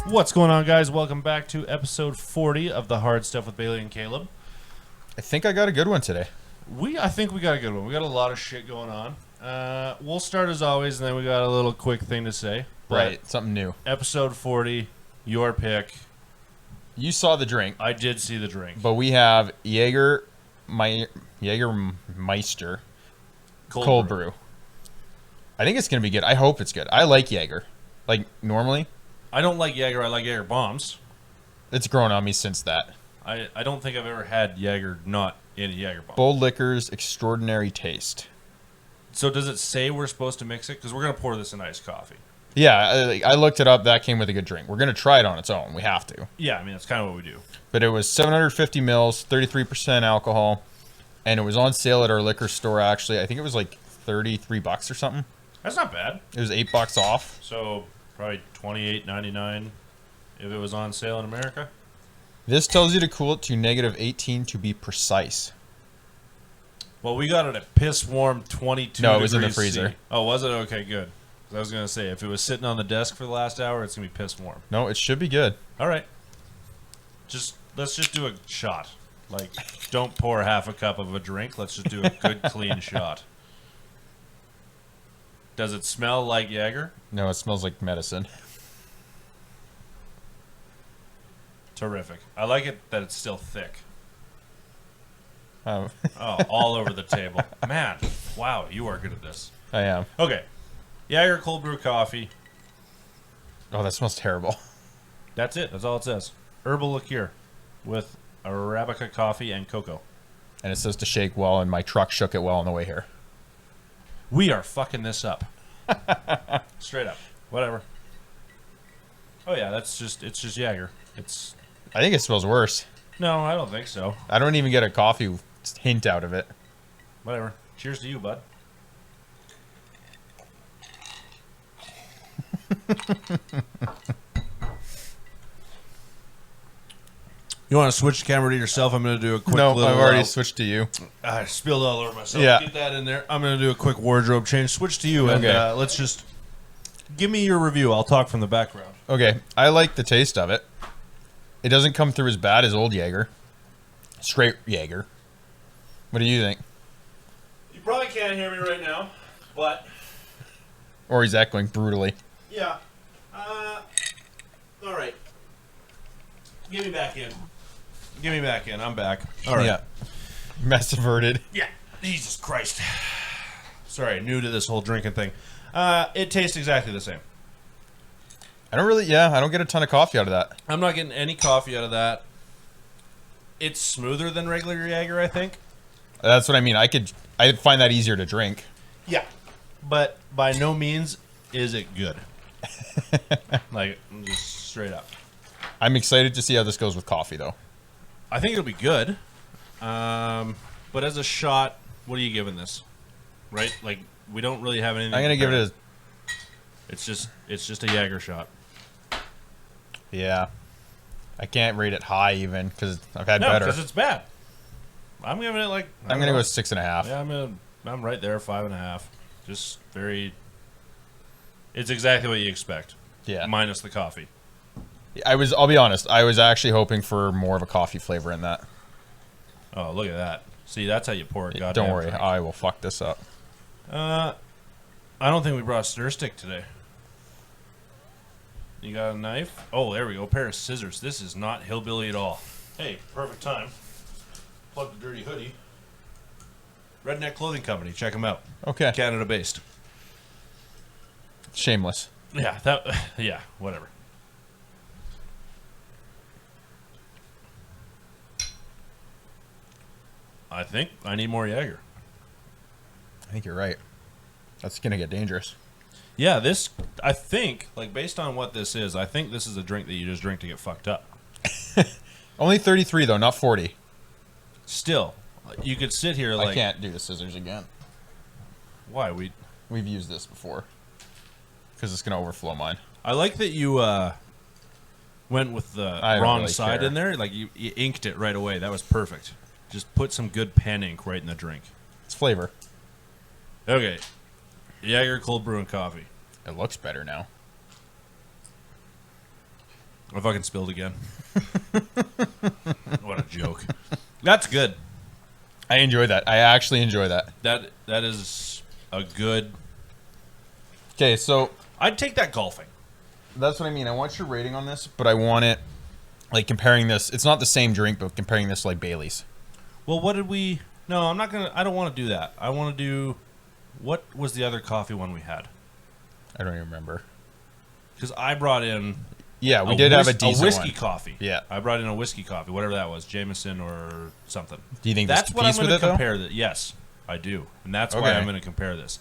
What's going on, guys? Welcome back to episode 40 of The Hard Stuff with Bailey and Caleb. I think I got a good one today. I think we got a good one. We got a lot of shit going on. We'll start as always, and then we got a little quick thing to say. Right, something new. Episode 40, your pick. You saw the drink, I did see the drink. but we have Jager Meister Cold Brew. I think it's going to be good. I hope it's good. I like Jager. Like, normally. I don't like Jager. I like Jager bombs. It's grown on me since that. I don't think I've ever had Jager not in a Jager bomb. Bold Liquor's Extraordinary Taste. So does it say we're supposed to mix it? Because we're going to pour this in iced coffee. Yeah, I looked it up. That came with a good drink. We're going to try it on its own. We have to. Yeah, I mean, that's kind of what we do. But it was 750 mils, 33% alcohol, and it was on sale at our liquor store, actually. I think it was like $33 or something. That's not bad. It was $8 off. So probably $28.99 if it was on sale in America. This tells you to cool it to -18 to be precise. Well, we got it at piss warm 22 No, it was in the degrees freezer. C. Oh, was it? Okay, good. 'Cause I was going to say, if it was sitting on the desk for the last hour, it's going to be piss warm. No, it should be good. All right. Let's just do a shot. Like, don't pour half a cup of a drink. Let's just do a good, clean shot. Does it smell like Jager? No, it smells like medicine. Terrific. I like it that it's still thick. Oh, Oh, all over the table. Man, wow, you are good at this. I am. Okay. Jager cold brew coffee. Oh, that smells terrible. That's it. That's all it says. Herbal liqueur with Arabica coffee and cocoa. And it says to shake well, and my truck shook it well on the way here. We are fucking this up. Straight up. Whatever. Oh yeah, it's just Jager. I think it smells worse. No, I don't think so. I don't even get a coffee hint out of it. Whatever. Cheers to you, bud. You want to switch the camera to yourself? I'm going to do a quick No, little... I've already switched to you. I spilled all over myself. Yeah. Get that in there. I'm going to do a quick wardrobe change. Switch to you, and Okay. let's just... Give me your review. I'll talk from the background. Okay, I like the taste of it. It doesn't come through as bad as old Jager. Straight Jager. What do you think? You probably can't hear me right now, but... Or he's echoing brutally. Yeah. All right. Give me back in. Give me back in. I'm back. All right. Yeah. Mess averted. Yeah. Jesus Christ. Sorry, new to this whole drinking thing. It tastes exactly the same. I don't get a ton of coffee out of that. I'm not getting any coffee out of that. It's smoother than regular Jager, I think. That's what I mean. I find that easier to drink. Yeah. But by no means is it good. Like, just straight up. I'm excited to see how this goes with coffee, though. I think it'll be good. But as a shot, what are you giving this? Right? Like, we don't really have anything. I'm gonna give it a... It's just a Jager shot. Yeah. I can't rate it high even, because I've had No, better. because it's bad. I'm giving it like... I'm gonna go 6.5. Yeah, I'm right there, 5.5. Just very... It's exactly what you expect. Yeah. Minus the coffee. I'll be honest, I was actually hoping for more of a coffee flavor in that. Oh, look at that. See, that's how you pour it. Goddamn Don't worry, drink. I will fuck this up. I don't think we brought a stir stick today. You got a knife? Oh, there we go. Pair of scissors. This is not hillbilly at all. Hey, perfect time. Plug the dirty hoodie. Redneck Clothing Company. Check them out. Okay. Canada based. Shameless. Yeah, yeah, whatever. I think I need more Jager. I think you're right. That's gonna get dangerous. Yeah, this, I think, like, based on what this is, I think this is a drink that you just drink to get fucked up. Only 33 though, not 40. Still, you could sit here like... I can't do the scissors again. Why? We've used this before. Because it's going to overflow mine. I like that you went with the wrong really side in there. Like, you inked it right away. That was perfect. Just put some good pen ink right in the drink. It's flavor. Okay. Jager cold brew and coffee. It looks better now. I fucking spilled again. What a joke. That's good. I enjoy that. I actually enjoy that. That is a good. Okay, so I'd take that golfing. that's what I mean. I want your rating on this, but I want it like comparing this. It's not the same drink, but comparing this to, like, Bailey's. Well, what did we? No, I'm not gonna. I don't want to do that. I want to do. What was the other coffee one we had? I don't even remember. Because I brought in. Yeah, we did have a decent whiskey one. coffee. Yeah. I brought in a whiskey coffee, whatever that was, Jameson or something. Do you think That's this what I'm competes with going it, to though? compare this. Yes, I do, and that's why Okay. I'm going to compare this.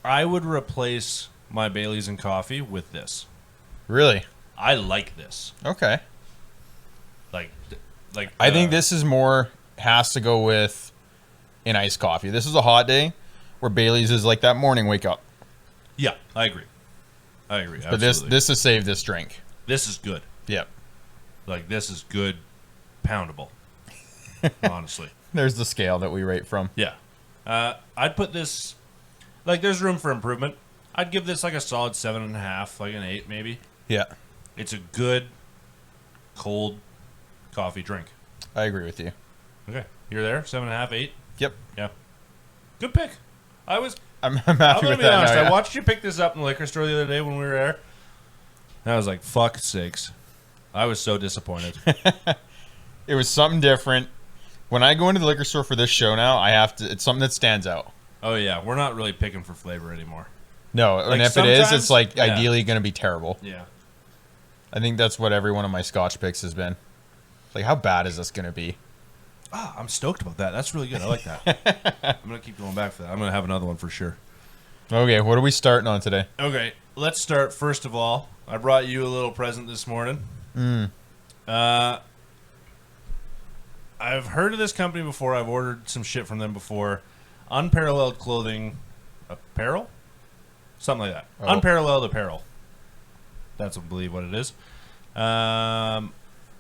I would replace my Bailey's and coffee with this. Really? I like this. Okay. Like I think this is more has to go with an iced coffee. This is a hot day where Bailey's is like that morning wake up. Yeah, I agree. But this is save this drink. This is good. Yep. Like, this is good, poundable. Honestly. There's the scale that we rate from. Yeah. I'd put this, like, there's room for improvement. I'd give this like a solid 7.5, like an 8 maybe. Yeah. It's It's a good, cold coffee drink. I agree with you. Okay. You're there? 7.5, 8? Yep. Yeah. Good pick. I'm I'm happy going with to be that honest. now, I yeah. watched you pick this up in the liquor store the other day when we were there. And I was like, fuck sakes. I was so disappointed. It was something different. When I go into the liquor store for this show now, I have to. It's something that stands out. Oh, yeah. We're not really picking for flavor anymore. No, Like, and if it is, sometimes- it's like yeah. ideally going to be terrible. Yeah. I think that's what every one of my Scotch picks has been. Like, how bad is this going to be? Ah, I'm stoked about that. That's really good. I like that. I'm going to keep going back for that. I'm going to have another one for sure. Okay, what are we starting on today? Okay, let's start. First of all, I brought you a little present this morning. I've heard of this company before. I've ordered some shit from them before. Unparalleled Clothing Apparel? Something like that. Oh. Unparalleled Apparel. That's, I believe, what it is. Out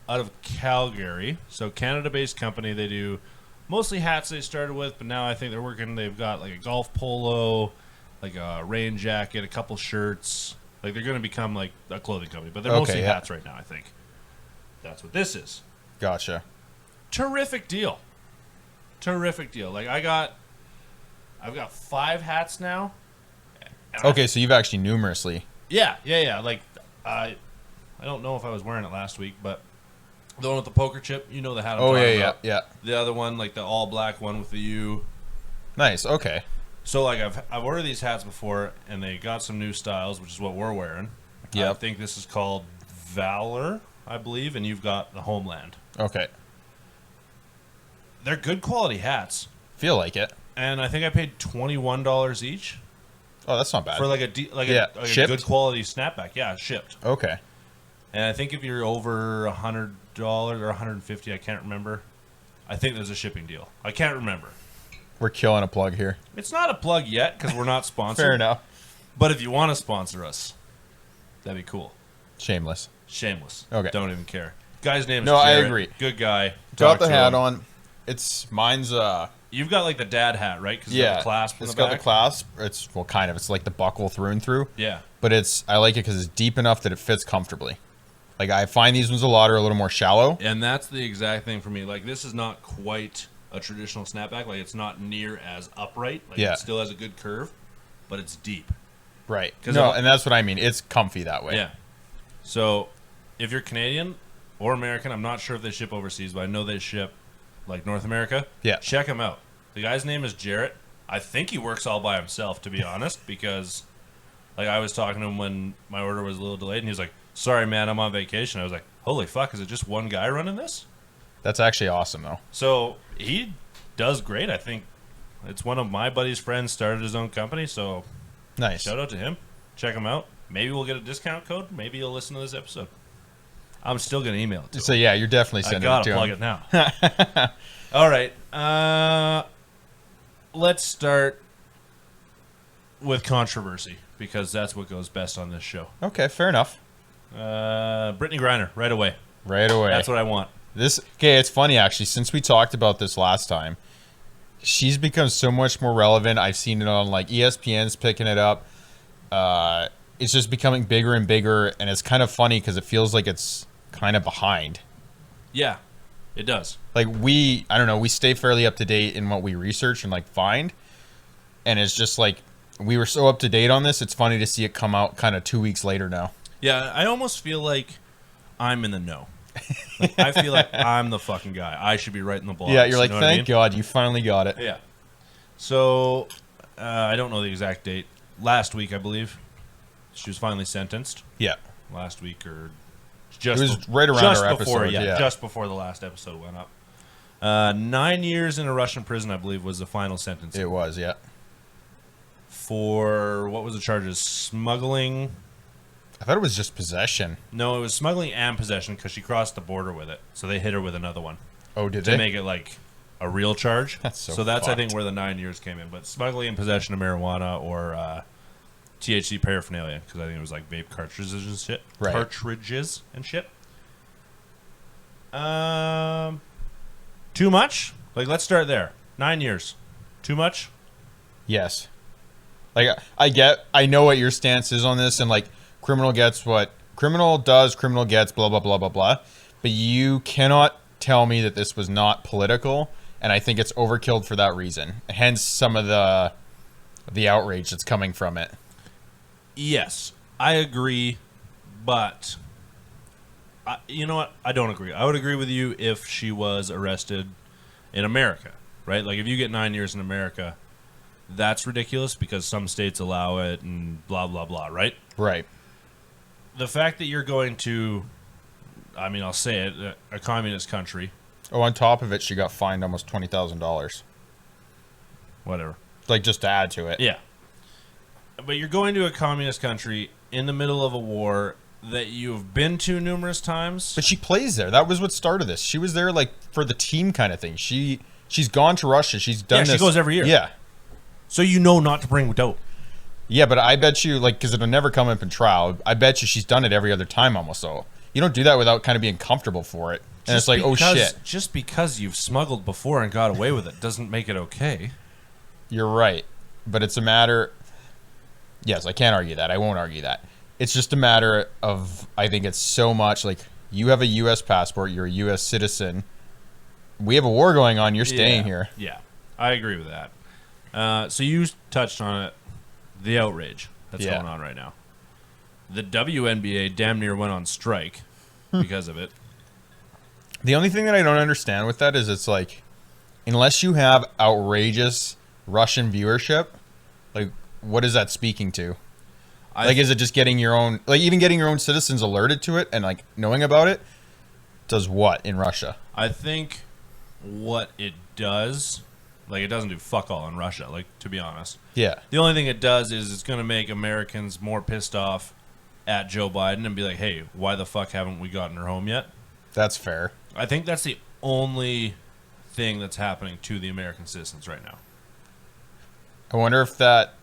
of Calgary. So, Canada-based company. They do mostly hats they started with, but now I think they've got like a golf polo, like a rain jacket, a couple shirts. Like, they're going to become like a clothing company, but they're mostly yeah. hats right now, I think. That's what this is. Gotcha. Terrific deal. Like, I've got 5 hats now. And Okay, so you've actually numerously. Yeah. Like, I don't know if I was wearing it last week, but the one with the poker chip, you know the hat I'm Oh, talking yeah. about. The other one, like the all black one with the U. Nice, okay. So, like, I've ordered these hats before, and they got some new styles, which is what we're wearing. Yep. I think this is called Valor, I believe, and you've got the Homeland. Okay. They're good quality hats, Feel like it. and I think I paid $21 each Oh, that's not bad. for like Yeah, a shipped? good quality snapback. Yeah, shipped. Okay. And I think if you're over $100 or $150, I can't remember. I think there's a shipping deal. I can't remember. We're killing a plug here. It's not a plug yet because we're not sponsored. Fair enough. But if you want to sponsor us, that'd be cool. Shameless. Shameless. Okay. Don't even care. Guy's name is No, I Jarrett. agree. Good guy. Got Talk the to hat him. on. Mine's You've got like the dad hat, right? Because yeah. got the clasp in It's the got back. the clasp. It's kind of. It's like the buckle through and through. Yeah. But I like it because it's deep enough that it fits comfortably. Like, I find these ones a lot are a little more shallow. And that's the exact thing for me. Like, this is not quite a traditional snapback. Like, it's not near as upright. Like, Yeah. it still has a good curve, but it's deep. Right. 'Cause No, I'm- and that's what I mean. It's comfy that way. Yeah. So, if you're Canadian or American, I'm not sure if they ship overseas, but I know they ship, like, North America. Yeah. Check him out. The guy's name is Jarrett. I think he works all by himself, to be honest, because, like, I was talking to him when my order was a little delayed, and he was like, sorry, man, I'm on vacation. I was like, holy fuck, is it just one guy running this? That's actually awesome, though. So, he does great. I think it's one of my buddy's friends started his own company, so Nice. shout out to him. Check him out. Maybe we'll get a discount code. Maybe he'll listen to this episode. I'm still going to email it to him. So, yeah, you're definitely I sending it gotta to plug him. it now. All right. Let's start with controversy because that's what goes best on this show. Okay, fair enough. Brittany Griner, right away. Right away. That's what I want. Okay, it's funny, actually. Since we talked about this last time, she's become so much more relevant. I've seen it on like ESPN's picking it up. It's just becoming bigger and bigger, and it's kind of funny because it feels like it's kind of behind. Yeah, it does. Like I don't know, we stay fairly up to date in what we research and like find, and it's just like we were so up to date on this. It's funny to see it come out kind of 2 weeks later now. Yeah, I almost feel like I'm in the know. Like, I feel like I'm the fucking guy. I should be writing the blogs. Yeah, you're like, you know what I thank mean? God you finally got it. Yeah. So, I don't know the exact date. Last week, I believe, she was finally sentenced. Yeah. Last week or just It was right around just our before, episode. Yeah. just before the last episode went up. 9 years in a Russian prison, I believe, was the final sentence. It was, yeah. For, what was the charges? Smuggling? I thought it was just possession. No, it was smuggling and possession because she crossed the border with it. So they hit her with another one. Oh, did To they? make it like a real charge. That's so that's, I fucked. think, where the 9 years came in. But smuggling and possession of marijuana or THC paraphernalia, because I think it was like vape cartridges and shit. Right. Cartridges and shit. Too much? Like, let's start there. 9 years. Too much? Yes. Like, I know what your stance is on this, and like, criminal gets what criminal does, criminal gets, blah, blah, blah, blah, blah. But you cannot tell me that this was not political, and I think it's overkilled for that reason. Hence some of the outrage that's coming from it. Yes, I agree, but you know what? I don't agree. I would agree with you if she was arrested in America, right? Like, if you get 9 years in America, that's ridiculous because some states allow it and blah, blah, blah, right? Right. The fact that you're going to, I mean, I'll say it, a communist country, Oh, on top of it, she got fined almost $20,000. whatever. Like, just to add to it. Yeah. But you're going to a communist country in the middle of a war that you've been to numerous times. But she plays there. That was what started this. She was there, like, for the team kind of thing. She's gone to Russia. She's done Yeah, this. she goes every year. Yeah. So you know not to bring dope. Yeah, but I bet you, like, because it'll never come up in trial, I bet you she's done it every other time almost, though. You don't do that without kind of being comfortable for it. And it's like, oh, shit. Just because you've smuggled before and got away with it doesn't make it okay. You're right. But it's a matter... Yes, I can't argue that. I won't argue that. It's just a matter of, I think it's so much, like, you have a U.S. passport, you're a U.S. citizen. We have a war going on, you're staying here. Yeah, I agree with that. So you touched on it, the outrage that's going on right now. The WNBA damn near went on strike because of it. The only thing that I don't understand with that is it's like, unless you have outrageous Russian viewership, like, what is that speaking to? Like, is it just getting your own, like, even getting your own citizens alerted to it and, like, knowing about it does what in Russia? I think what it does, like, it doesn't do fuck all in Russia, like, to be honest. Yeah. The only thing it does is it's going to make Americans more pissed off at Joe Biden and be like, hey, why the fuck haven't we gotten her home yet? That's fair. I think that's the only thing that's happening to the American citizens right now. I wonder if that,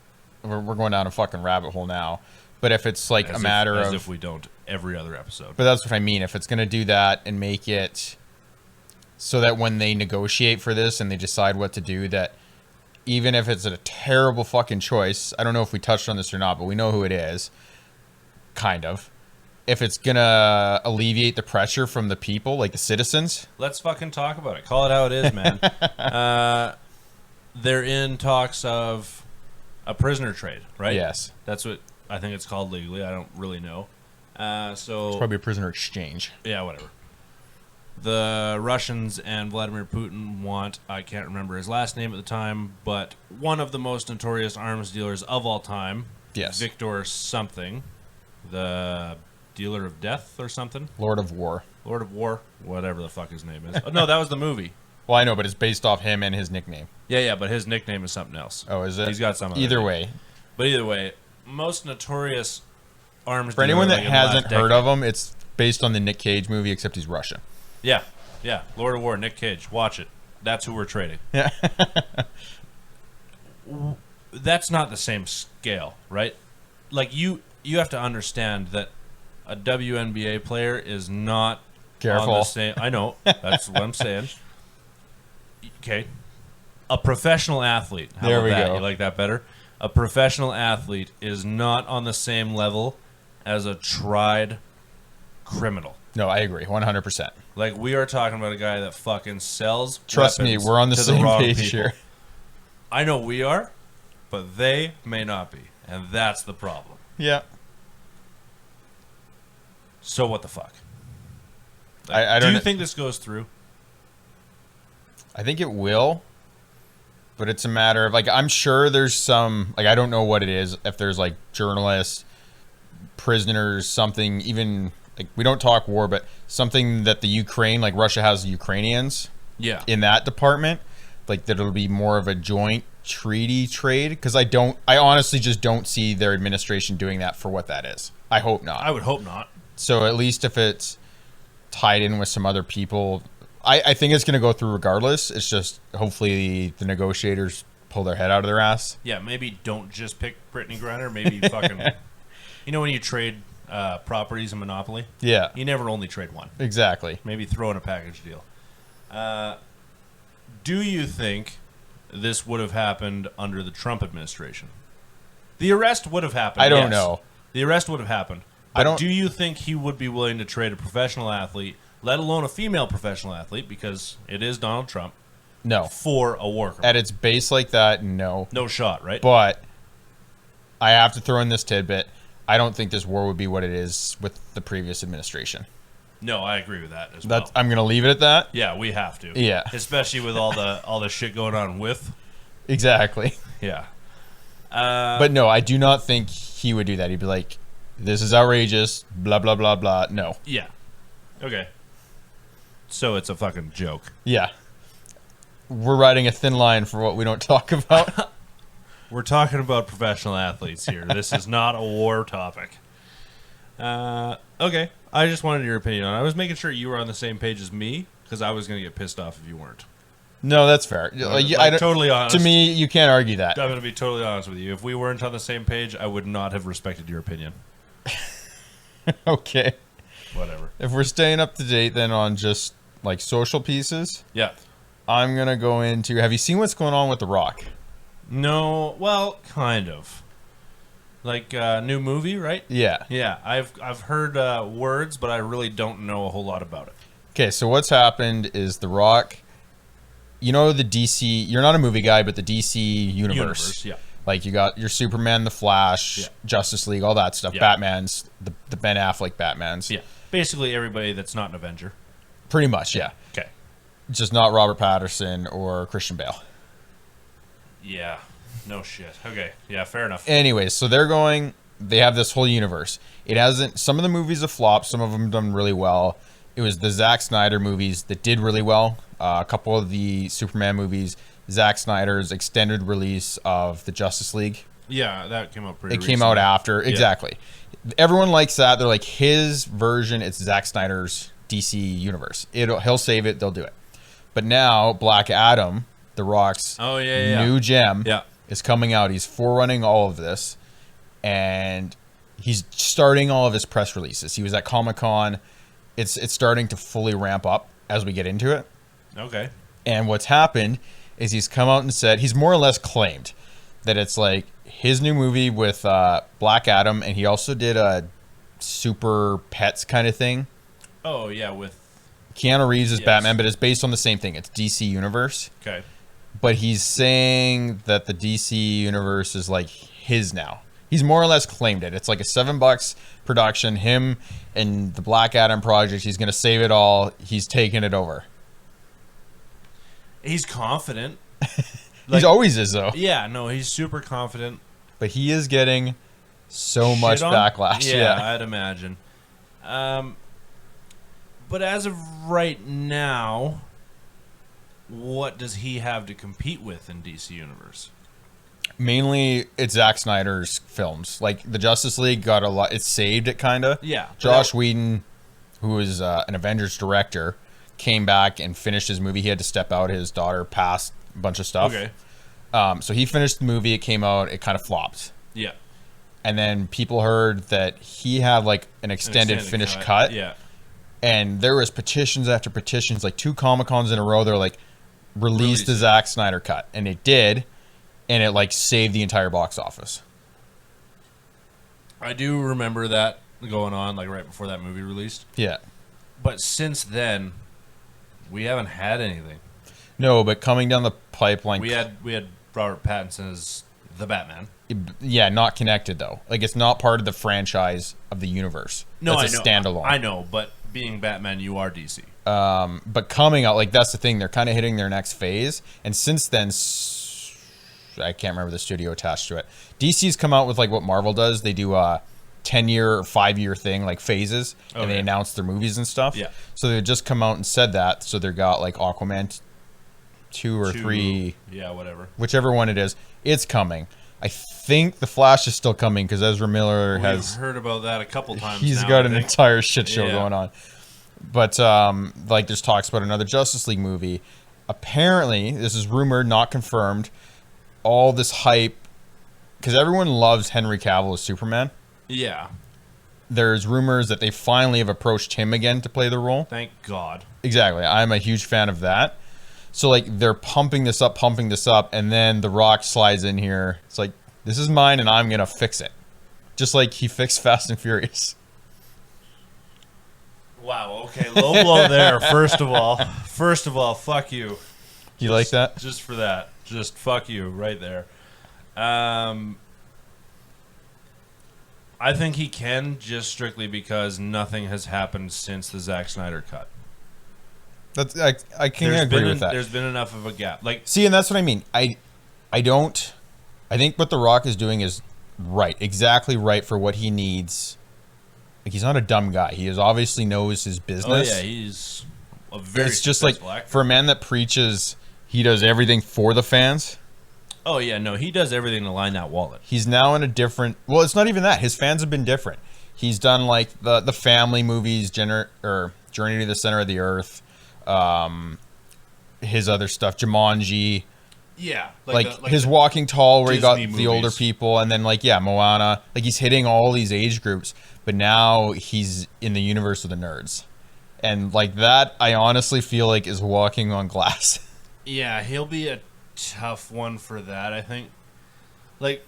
we're going down a fucking rabbit hole now, but if it's like a matter of... As if we don't every other episode. But that's what I mean. If it's going to do that and make it so that when they negotiate for this and they decide what to do, that even if it's a terrible fucking choice, I don't know if we touched on this or not, but we know who it is, kind of. If it's going to alleviate the pressure from the people, like the citizens. Let's fucking talk about it. Call it how it is, man. They're in talks of a prisoner trade, right? Yes. That's what I think it's called legally. I don't really know. So It's probably a prisoner exchange. yeah, whatever. The Russians and Vladimir Putin want, I can't remember his last name at the time, but one of the most notorious arms dealers of all time. Yes. Victor something. The dealer of death or something. Lord of War. Lord of War. Whatever the fuck his name is. Oh, no, that was the movie. Well, I know, but it's based off him and his nickname. Yeah, but his nickname is something else. Oh, is it? He's got some other Either name. way. But either way, most notorious arms For dealer, anyone that like, in the last hasn't heard decade. of him, it's based on the Nick Cage movie, except he's Russian. Yeah. Lord of War, Nick Cage. Watch it. That's who we're trading. Yeah. That's not the same scale, right? Like, you have to understand that a WNBA player is not on Careful. the same... I know. That's what I'm saying. Okay. A professional athlete. How There about we that? go. You like that better? A professional athlete is not on the same level as a tried criminal. No, I agree, 100%. Like, we are talking about a guy that fucking sells Trust me, weapons we're on the to same wrong page people. here. I know we are, but they may not be. And that's the problem. Yeah. So what the fuck? I do don't you kn- think this goes through? I think it will, but it's a matter of, like, I'm sure there's some, like, I don't know what it is, if there's, like, journalists, prisoners, something, even, like, we don't talk war, but something that the Ukraine, like, Russia has the Ukrainians Yeah. in that department, like, that it'll be more of a joint treaty trade, because I honestly just don't see their administration doing that for what that is. I hope not. I would hope not. So at least if it's tied in with some other people, I think it's going to go through regardless. It's just hopefully the negotiators pull their head out of their ass. Yeah, maybe don't just pick Brittany Griner. Maybe fucking... You know when you trade properties in Monopoly? Yeah, You never only trade one. exactly. Maybe throw in a package deal. Do you think this would have happened under the Trump administration? The arrest would have happened. I don't yes. know. The arrest would have happened. I don't- Do you think he would be willing to trade a professional athlete, let alone a female professional athlete, because it is Donald Trump, No. for a war criminal? At its base like that, no. No shot, right? But I have to throw in this tidbit. I don't think this war would be what it is with the previous administration. No, I agree with that as That's, well. I'm going to leave it at that. Yeah, we have to. Yeah. Especially with all the shit going on with. Exactly. Yeah. But no, I do not think he would do that. He'd be like, this is outrageous, blah, blah, blah, blah. No. Yeah. Okay. So it's a fucking joke. Yeah. We're riding a thin line for what we don't talk about. We're talking about professional athletes here. This is not a war topic. Okay. I just wanted your opinion on it. I was making sure you were on the same page as me, because I was going to get pissed off if you weren't. No, that's fair. Like, I don't- totally honest. To me, you can't argue that. I'm going to be totally honest with you. If we weren't on the same page, I would not have respected your opinion. Okay. Whatever. If we're staying up to date then on just like social pieces, Yeah. I'm going to go into, have you seen what's going on with The Rock? No, well, kind of. Like new movie, right? Yeah. Yeah, I've heard words, but I really don't know a whole lot about it. Okay, so what's happened is The Rock, you know the DC, you're not a movie guy, but the DC universe. Yeah. Like you got your Superman, The Flash, Yeah. Justice League, all that stuff. Yeah. Batman's, the Ben Affleck Batmans. Yeah. Basically everybody that's not an Avenger. Pretty much, yeah. Okay. Just not Robert Patterson or Christian Bale. Yeah. No shit. Okay. Yeah, fair enough. Anyways, so they have this whole universe. It hasn't, some of the movies have flopped, some of them done really well. It was the Zack Snyder movies that did really well. A couple of the Superman movies, Zack Snyder's extended release of the Justice League. Yeah, that came out pretty It came out recently. after. Exactly. Everyone likes that. They're like, his version, it's Zack Snyder's DC universe. He'll save it, they'll do it. But now, Black Adam, The Rock's new gem, Yeah. is coming out. He's forerunning all of this. And he's starting all of his press releases. He was at Comic-Con. It's starting to fully ramp up as we get into it. Okay. And what's happened is he's come out and said, he's more or less claimed that it's like his new movie with Black Adam, and he also did a Super Pets kind of thing. Oh, yeah, with... Keanu Reeves is Yes. Batman, but it's based on the same thing. It's DC Universe. Okay. But he's saying that the DC Universe is like his now. He's more or less claimed it. It's like a $7 production. Him and the Black Adam project, he's going to save it all. He's taking it over. He's confident. He's always is, though. Yeah, no, he's super confident. But he is getting so Shit much on? backlash. Yeah, Yeah. I'd imagine. But as of right now, what does he have to compete with in DC Universe? Mainly, it's Zack Snyder's films. Like, the Justice League got a lot. It saved it, kind of. Yeah. Josh Whedon, who is an Avengers director, came back and finished his movie. He had to step out. His daughter passed a bunch of stuff. Okay. So he finished the movie. It came out. It kind of flopped. Yeah. And then people heard that he had, like, an extended finished cut. Yeah. And there was petitions after petitions, like 2 Comic-Cons in a row. They're like, release the Zack Snyder cut, and it did, and it like saved the entire box office. I do remember that going on like right before that movie released. Yeah. But since then, we haven't had anything. No, but coming down the pipeline, we had Robert Pattinson as the Batman. Yeah, not connected though. Like it's not part of the franchise of the universe. No, that's a standalone. I know, but being Batman, you are DC. But coming out, like that's the thing. They're kind of hitting their next phase, and since then, I can't remember the studio attached to it. DC's come out with like what Marvel does. They do a 10-year or 5-year thing, like phases, and they announce their movies and stuff. Yeah. So they just come out and said that. So they got like Aquaman 2 or 3. Yeah, whatever. Whichever one it is, it's coming. I think The Flash is still coming because Ezra Miller has heard about that a couple times. He's got an entire shit show going on. But like there's talks about another Justice League movie. Apparently, this is rumored, not confirmed. All this hype because everyone loves Henry Cavill as Superman. Yeah. There's rumors that they finally have approached him again to play the role. Thank God. Exactly. I'm a huge fan of that. So like they're pumping this up, and then The Rock slides in here. It's like, this is mine and I'm gonna fix it. Just like he fixed Fast and Furious. Wow, okay, low blow there, first of all. First of all, fuck you. You like that? Just for that. Just fuck you right there. I think he can just strictly because nothing has happened since the Zack Snyder cut. That's I can agree with that. There's been enough of a gap. Like, see, and that's what I mean. I think what The Rock is doing is right, exactly right for what he needs. Like he's not a dumb guy. He obviously knows his business. Oh yeah, he's a very. It's just like actor. For a man that preaches, he does everything for the fans. Oh yeah, no, he does everything to line that wallet. He's now in a different. Well, it's not even that. His fans have been different. He's done like the family movies, Journey to the Center of the Earth. His other stuff, Jumanji. Yeah, like his Walking Tall, where Disney he got movies. the older people, and then like Moana. Like he's hitting all these age groups, but now he's in the universe of the nerds, and like that, I honestly feel like is walking on glass. Yeah, he'll be a tough one for that. I think. Like,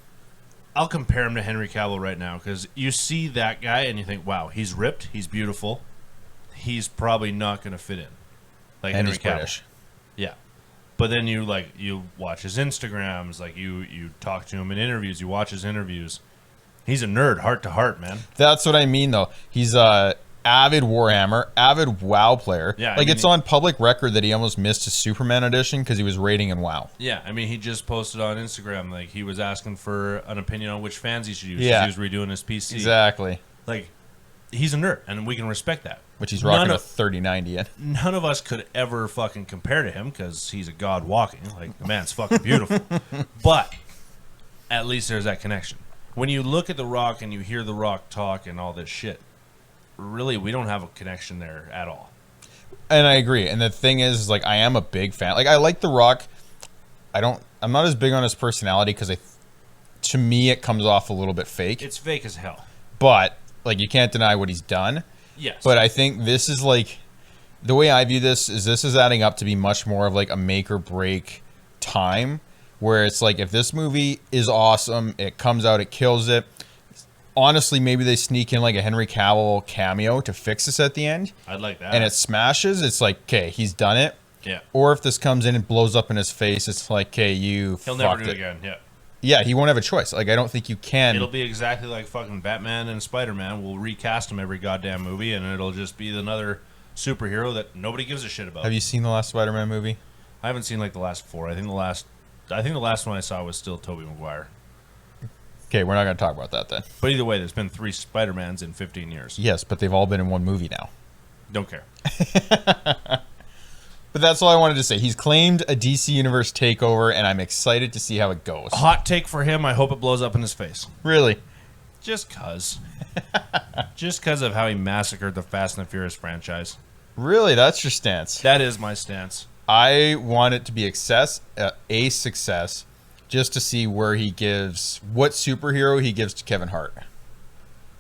I'll compare him to Henry Cavill right now because you see that guy and you think, wow, he's ripped, he's beautiful, he's probably not going to fit in. Like and Henry he's Cavill. British. Yeah. But then you watch his Instagrams, like you talk to him in interviews, you watch his interviews. He's a nerd, heart to heart, man. That's what I mean, though. He's a avid Warhammer, avid WoW player. Yeah, like it's on public record that he almost missed his Superman edition because he was raiding in WoW. Yeah, I mean, he just posted on Instagram like he was asking for an opinion on which fans he should use. Yeah, he was redoing his PC. Exactly. Like, he's a nerd, and we can respect that. Which he's rocking a 3090 in. None of us could ever fucking compare to him because he's a god walking. Like, the man's fucking beautiful. But at least there's that connection. When you look at The Rock and you hear The Rock talk and all this shit, really, we don't have a connection there at all. And I agree. And the thing is like, I am a big fan. Like, I like The Rock. I'm not as big on his personality because to me, it comes off a little bit fake. It's fake as hell. But, like, you can't deny what he's done. Yes. But I think this is like, the way I view this is adding up to be much more of like a make or break time where it's like, if this movie is awesome, it comes out, it kills it. Honestly, maybe they sneak in like a Henry Cavill cameo to fix this at the end. I'd like that. And it smashes. It's like, okay, he's done it. Yeah. Or if this comes in and blows up in his face, it's like, okay, He'll never do it again. Yeah. Yeah, he won't have a choice. Like, I don't think you can. It'll be exactly like fucking Batman and Spider-Man. We'll recast him every goddamn movie, and it'll just be another superhero that nobody gives a shit about. Have you seen the last Spider-Man movie? I haven't seen like the last 4. I think the last one I saw was still Tobey Maguire. Okay, we're not going to talk about that then. But either way, there's been 3 Spider-Mans in 15 years. Yes, but they've all been in one movie now. Don't care. But that's all I wanted to say. He's claimed a DC Universe takeover, and I'm excited to see how it goes. Hot take for him. I hope it blows up in his face. Really? Just cause. Just cause of how he massacred the Fast and the Furious franchise. Really? That's your stance? That is my stance. I want it to be a success, just to see where he gives, what superhero he gives to Kevin Hart.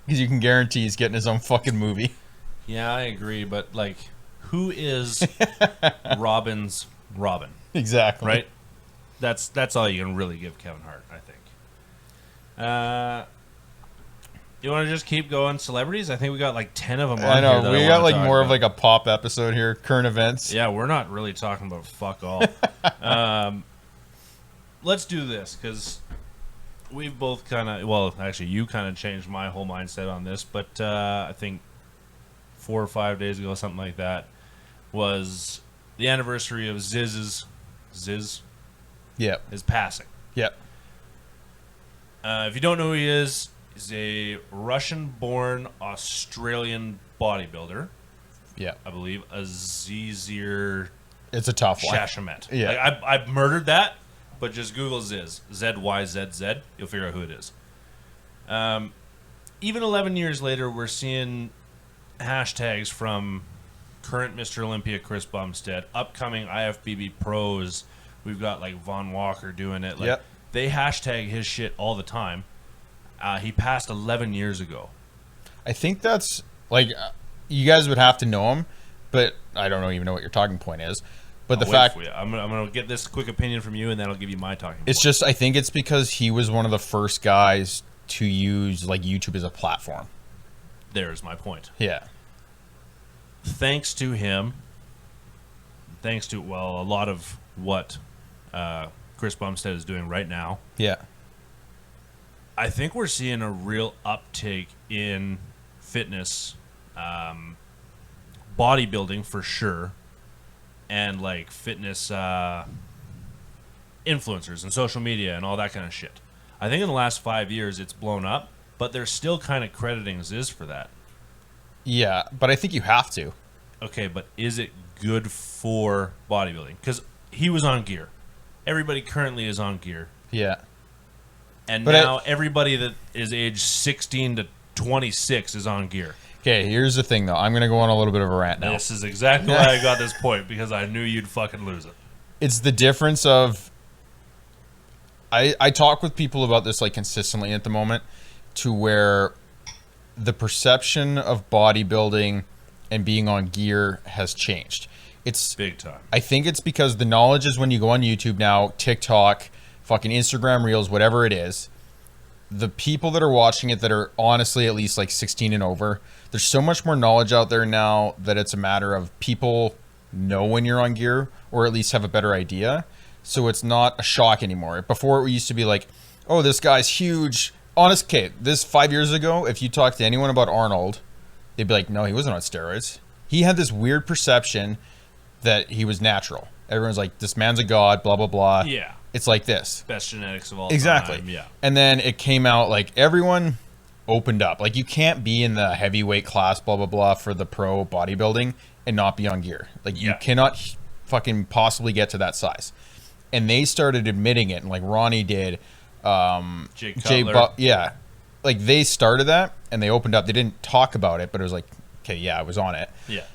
Because you can guarantee he's getting his own fucking movie. Yeah, I agree, but like, who is Robin's Robin? Exactly. right? That's all you can really give Kevin Hart, I think. You want to just keep going celebrities? I think we got like 10 of them on I know. here that We I got wanna like talk more of about. like a pop episode here. Current events. Yeah, we're not really talking about fuck all. Let's do this because we've both kind of, well, actually, you kind of changed my whole mindset on this, but I think 4 or 5 days ago, something like that, was the anniversary of Ziz Yep. his passing. Yep. If you don't know who he is, he's a Russian-born Australian bodybuilder. Yep. I believe Azizir It's a tough one. Shashamet. Yeah. Like, I murdered that, but just Google Ziz. Z-Y-Z-Z. You'll figure out who it is. Even 11 years later, we're seeing hashtags from current Mr. Olympia Chris Bumstead, upcoming IFBB pros. We've got like Von Walker doing it. Like, Yep. They hashtag his shit all the time. He passed 11 years ago. I think that's like you guys would have to know him, but I don't even know what your talking point is. But the I'll wait fact for you. I'm gonna get this quick opinion from you, and then I'll give you my talking. it's point. just I think it's because he was one of the first guys to use like YouTube as a platform. There's my point. Yeah. Thanks to him, thanks to a lot of what Chris Bumstead is doing right now. Yeah. I think we're seeing a real uptake in fitness, bodybuilding for sure, and like fitness influencers and social media and all that kind of shit. I think in the last 5 years it's blown up, but they're still kind of crediting Ziz for that. Yeah, but I think you have to. Okay, but is it good for bodybuilding? Because he was on gear. Everybody currently is on gear. Yeah. And But now everybody that is age 16 to 26 is on gear. Okay, here's the thing though. I'm going to go on a little bit of a rant now. This is exactly why I got this point, because I knew you'd fucking lose it. It's the difference of I talk with people about this like consistently at the moment, to where the perception of bodybuilding and being on gear has changed. It's Big time. I think it's because the knowledge is when you go on YouTube now, TikTok, fucking Instagram Reels, whatever it is, the people that are watching it that are honestly at least like 16 and over, there's so much more knowledge out there now that it's a matter of people know when you're on gear or at least have a better idea. So it's not a shock anymore. Before it used to be like, oh, this guy's huge. Honest, okay, this 5 years ago, if you talk to anyone about Arnold, they'd be like, no, he wasn't on steroids. He had this weird perception that he was natural. Everyone's like, this man's a god, blah, blah, blah. Yeah. It's like this. Best genetics of all Exactly. time. Yeah. And then it came out like everyone opened up. Like you can't be in the heavyweight class, blah, blah, blah, for the pro bodybuilding and not be on gear. Like you Yeah. cannot fucking possibly get to that size. And they started admitting it. And like Ronnie did. Jay Cutler. Yeah. Like they started that and they opened up. They didn't talk about it, but it was like, okay, yeah, I was on it. Yeah.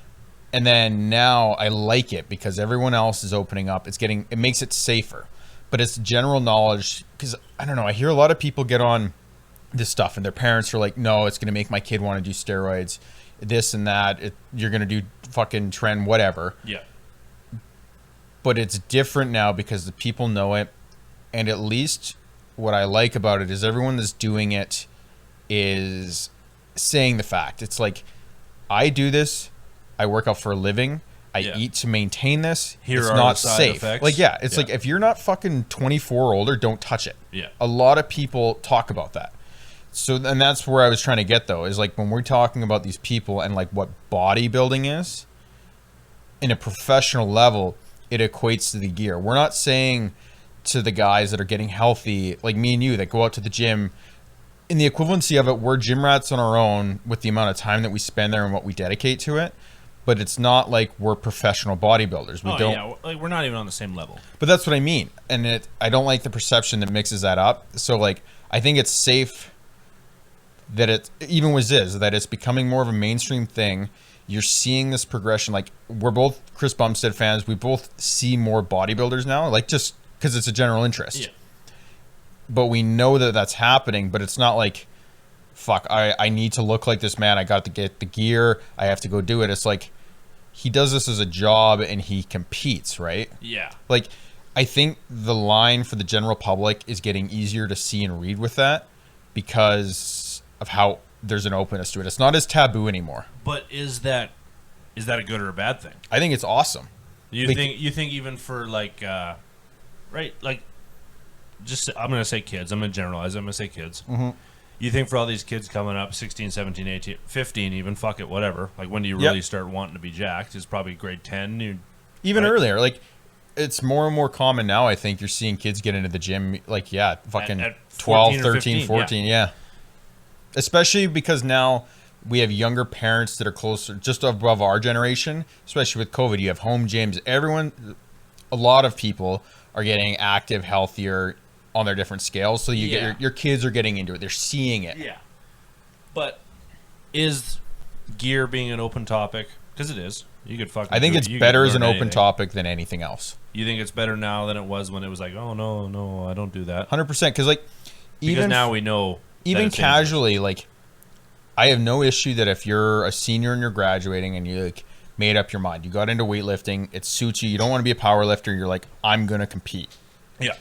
And then now I like it because everyone else is opening up. It makes it safer. But it's general knowledge because I don't know. I hear a lot of people get on this stuff and their parents are like, no, it's going to make my kid want to do steroids, this and that. You're going to do fucking trend, whatever. Yeah. But it's different now because the people know it. And at least what I like about it is everyone that's doing it is saying the fact. It's like, I do this. I work out for a living. I eat to maintain this. Here it's are not the side safe. effects. Like, yeah, it's like if you're not fucking 24 or older, don't touch it. Yeah. A lot of people talk about that. So, and that's where I was trying to get though, is like when we're talking about these people and like what bodybuilding is, in a professional level, it equates to the gear. We're not saying to the guys that are getting healthy, like me and you, that go out to the gym, in the equivalency of it, we're gym rats on our own with the amount of time that we spend there and what we dedicate to it. But it's not like we're professional bodybuilders. Like we're not even on the same level. But that's what I mean. And I don't like the perception that mixes that up. So like, I think it's safe that it, even with Ziz, that it's becoming more of a mainstream thing. You're seeing this progression. Like we're both Chris Bumstead fans. We both see more bodybuilders now, like just because it's a general interest. Yeah. But we know that that's happening, but it's not like, fuck, I need to look like this man. I got to get the gear. I have to go do it. It's like, he does this as a job and he competes, right? Yeah. Like I think the line for the general public is getting easier to see and read with that because of how there's an openness to it. It's not as taboo anymore. But is that a good or a bad thing? I think it's awesome. You think even for like right, like, just, I'm going to say kids. I'm going to generalize. I'm going to say kids. Mm-hmm. You think for all these kids coming up, 16, 17, 18, 15 even, fuck it, whatever. Like, when do you really start wanting to be jacked? It's probably grade 10. Even earlier. Like, it's more and more common now, I think. You're seeing kids get into the gym, like, fucking at 12, 13, 13, 14, yeah. Especially because now we have younger parents that are closer, just above our generation, especially with COVID. You have home gyms. A lot of people are getting active, healthier on their different scales. So you get your kids are getting into it. They're seeing it. Yeah. But is gear being an open topic? Because it is. You could fucking. I think it's better as an open topic than anything else. You think it's better now than it was when it was like, oh no, I don't do that. 100%. Because like, because now we know. Even casually, like, I have no issue that if you're a senior and you're graduating and you like made up your mind, you got into weightlifting, it suits you. You don't want to be a power lifter. You're like, I'm gonna compete. Yeah.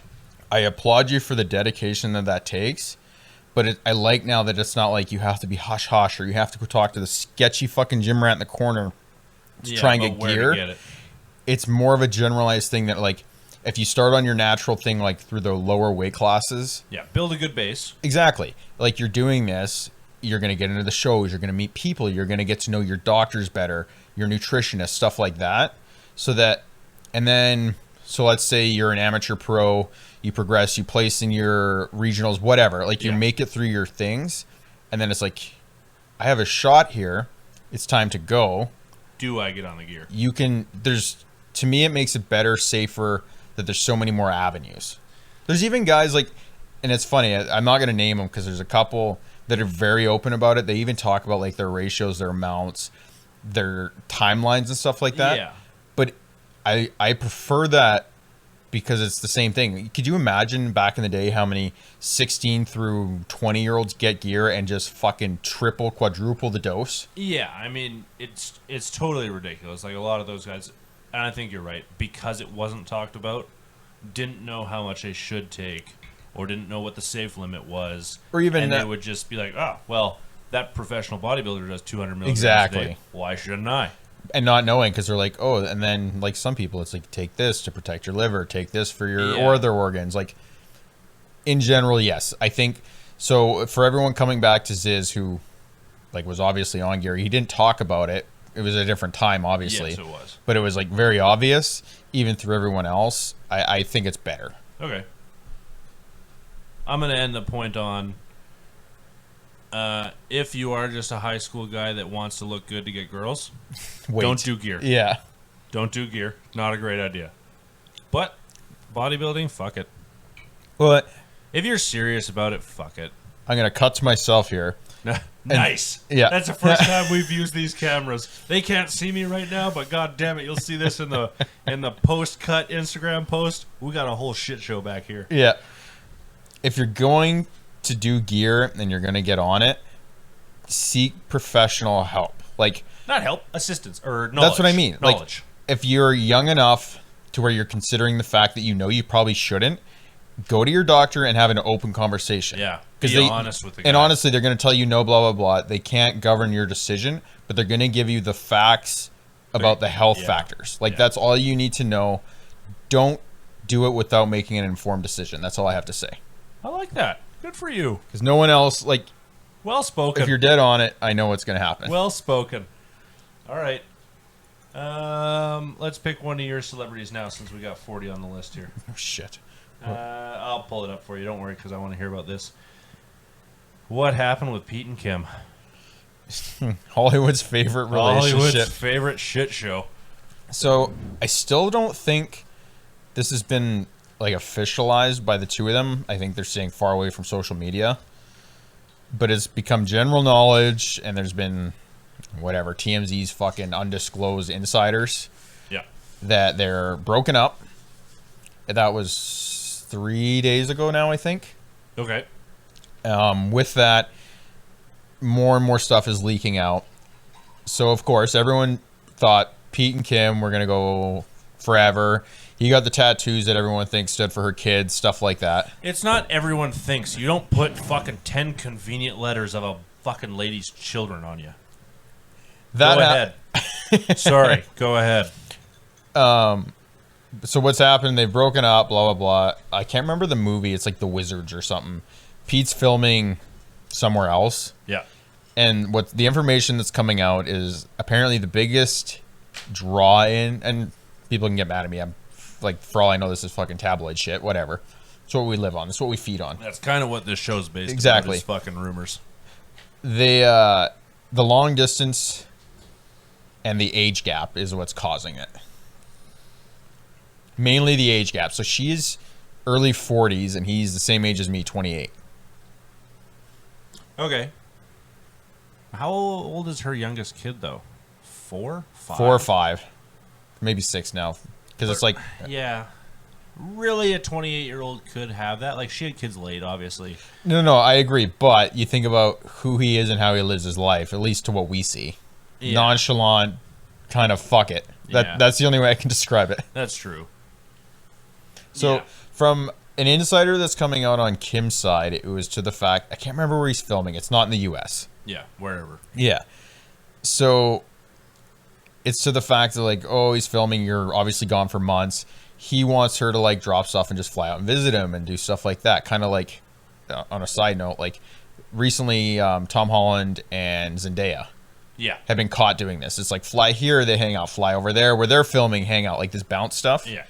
I applaud you for the dedication that takes, but I like now that it's not like you have to be hush hush or you have to go talk to the sketchy fucking gym rat in the corner to try and get gear. It's more of a generalized thing that, like, if you start on your natural thing, like through the lower weight classes, build a good base. Exactly. Like, you're doing this, you're going to get into the shows, you're going to meet people, you're going to get to know your doctors better, your nutritionist, stuff like that. So let's say you're an amateur pro, you progress, you place in your regionals, whatever. Like, you make it through your things, and then it's like, I have a shot here. It's time to go. Do I get on the gear? To me, it makes it better, safer, that there's so many more avenues. There's even guys like, and it's funny, I'm not going to name them because there's a couple that are very open about it. They even talk about like their ratios, their amounts, their timelines and stuff like that. Yeah. But I prefer that because it's the same thing. Could you imagine back in the day how many 16 through 20-year-olds get gear and just fucking triple, quadruple the dose? Yeah, I mean, it's totally ridiculous. Like, a lot of those guys, and I think you're right, because it wasn't talked about, didn't know how much they should take or didn't know what the safe limit was. Or even and they would just be like, oh, well, that professional bodybuilder does 200 milligrams a day. Why shouldn't I? And not knowing, because they're like, oh, and then like some people, it's like, take this to protect your liver, take this for your other organs. Like, in general, yes, I think so. For everyone coming back to Ziz, who like was obviously on gear, he didn't talk about it. It was a different time, obviously. Yes, it was. But it was like very obvious, even through everyone else. I think it's better. Okay. I'm gonna end the point on. If you are just a high school guy that wants to look good to get girls, don't do gear. Yeah. Don't do gear. Not a great idea. But bodybuilding, fuck it. Well, if you're serious about it, fuck it. I'm going to cut to myself here. Nice. Yeah. That's the first time we've used these cameras. They can't see me right now, but god damn it, you'll see this in the post-cut Instagram post. We got a whole shit show back here. Yeah. If you're going to do gear and you're going to get on it, seek professional help. Like, not help, assistance or knowledge. That's what I mean. Knowledge. Like, if you're young enough to where you're considering the fact that you probably shouldn't, go to your doctor and have an open conversation. Yeah. Be honest with the guy. And honestly, they're going to tell you no, blah, blah, blah. They can't govern your decision, but they're going to give you the facts about the health factors. Like, that's all you need to know. Don't do it without making an informed decision. That's all I have to say. I like that. Good for you. Because no one else, like... Well spoken. If you're dead on it, I know what's going to happen. Well spoken. All right. Let's pick one of your celebrities now since we got 40 on the list here. Oh, shit. I'll pull it up for you. Don't worry, because I want to hear about this. What happened with Pete and Kim? Hollywood's favorite relationship. Hollywood's favorite shit show. So, I still don't think this has been like officialized by the two of them. I think they're staying far away from social media. But it's become general knowledge, and there's been whatever, TMZ's fucking undisclosed insiders. Yeah. That they're broken up. That was 3 days ago now, I think. Okay. With that, more and more stuff is leaking out. So, of course, everyone thought Pete and Kim were going to go forever. He got the tattoos that everyone thinks stood for her kids, stuff like that. It's not everyone thinks. You don't put fucking 10 convenient letters of a fucking lady's children on you. Go ahead. Sorry, go ahead. So what's happened? They've broken up, blah, blah, blah. I can't remember the movie. It's like The Wizards or something. Pete's filming somewhere else. Yeah. And what the information that's coming out is apparently the biggest draw in, and people can get mad at me. I'm like, for all I know, this is fucking tabloid shit. Whatever. It's what we live on. It's what we feed on. That's kind of what this show's based Exactly. on. Is fucking rumors. The long distance and the age gap is what's causing it. Mainly the age gap. So she's early 40s and he's the same age as me, 28. Okay. How old is her youngest kid, though? 4? 5? 4 or 5. Maybe 6 now. Because it's like... Yeah. Really, a 28-year-old could have that? Like, she had kids late, obviously. No, I agree. But you think about who he is and how he lives his life, at least to what we see. Yeah. Nonchalant, kind of fuck it. That's the only way I can describe it. That's true. So, from an insider that's coming out on Kim's side, it was to the fact... I can't remember where he's filming. It's not in the U.S. Yeah, wherever. Yeah. So, it's to the fact that, like, oh, he's filming. You're obviously gone for months. He wants her to, like, drop stuff and just fly out and visit him and do stuff like that. Kind of like, on a side note, like, recently, Tom Holland and Zendaya have been caught doing this. It's like, fly here, they hang out. Fly over there, where they're filming, hang out. Like, this bounce stuff. Yeah.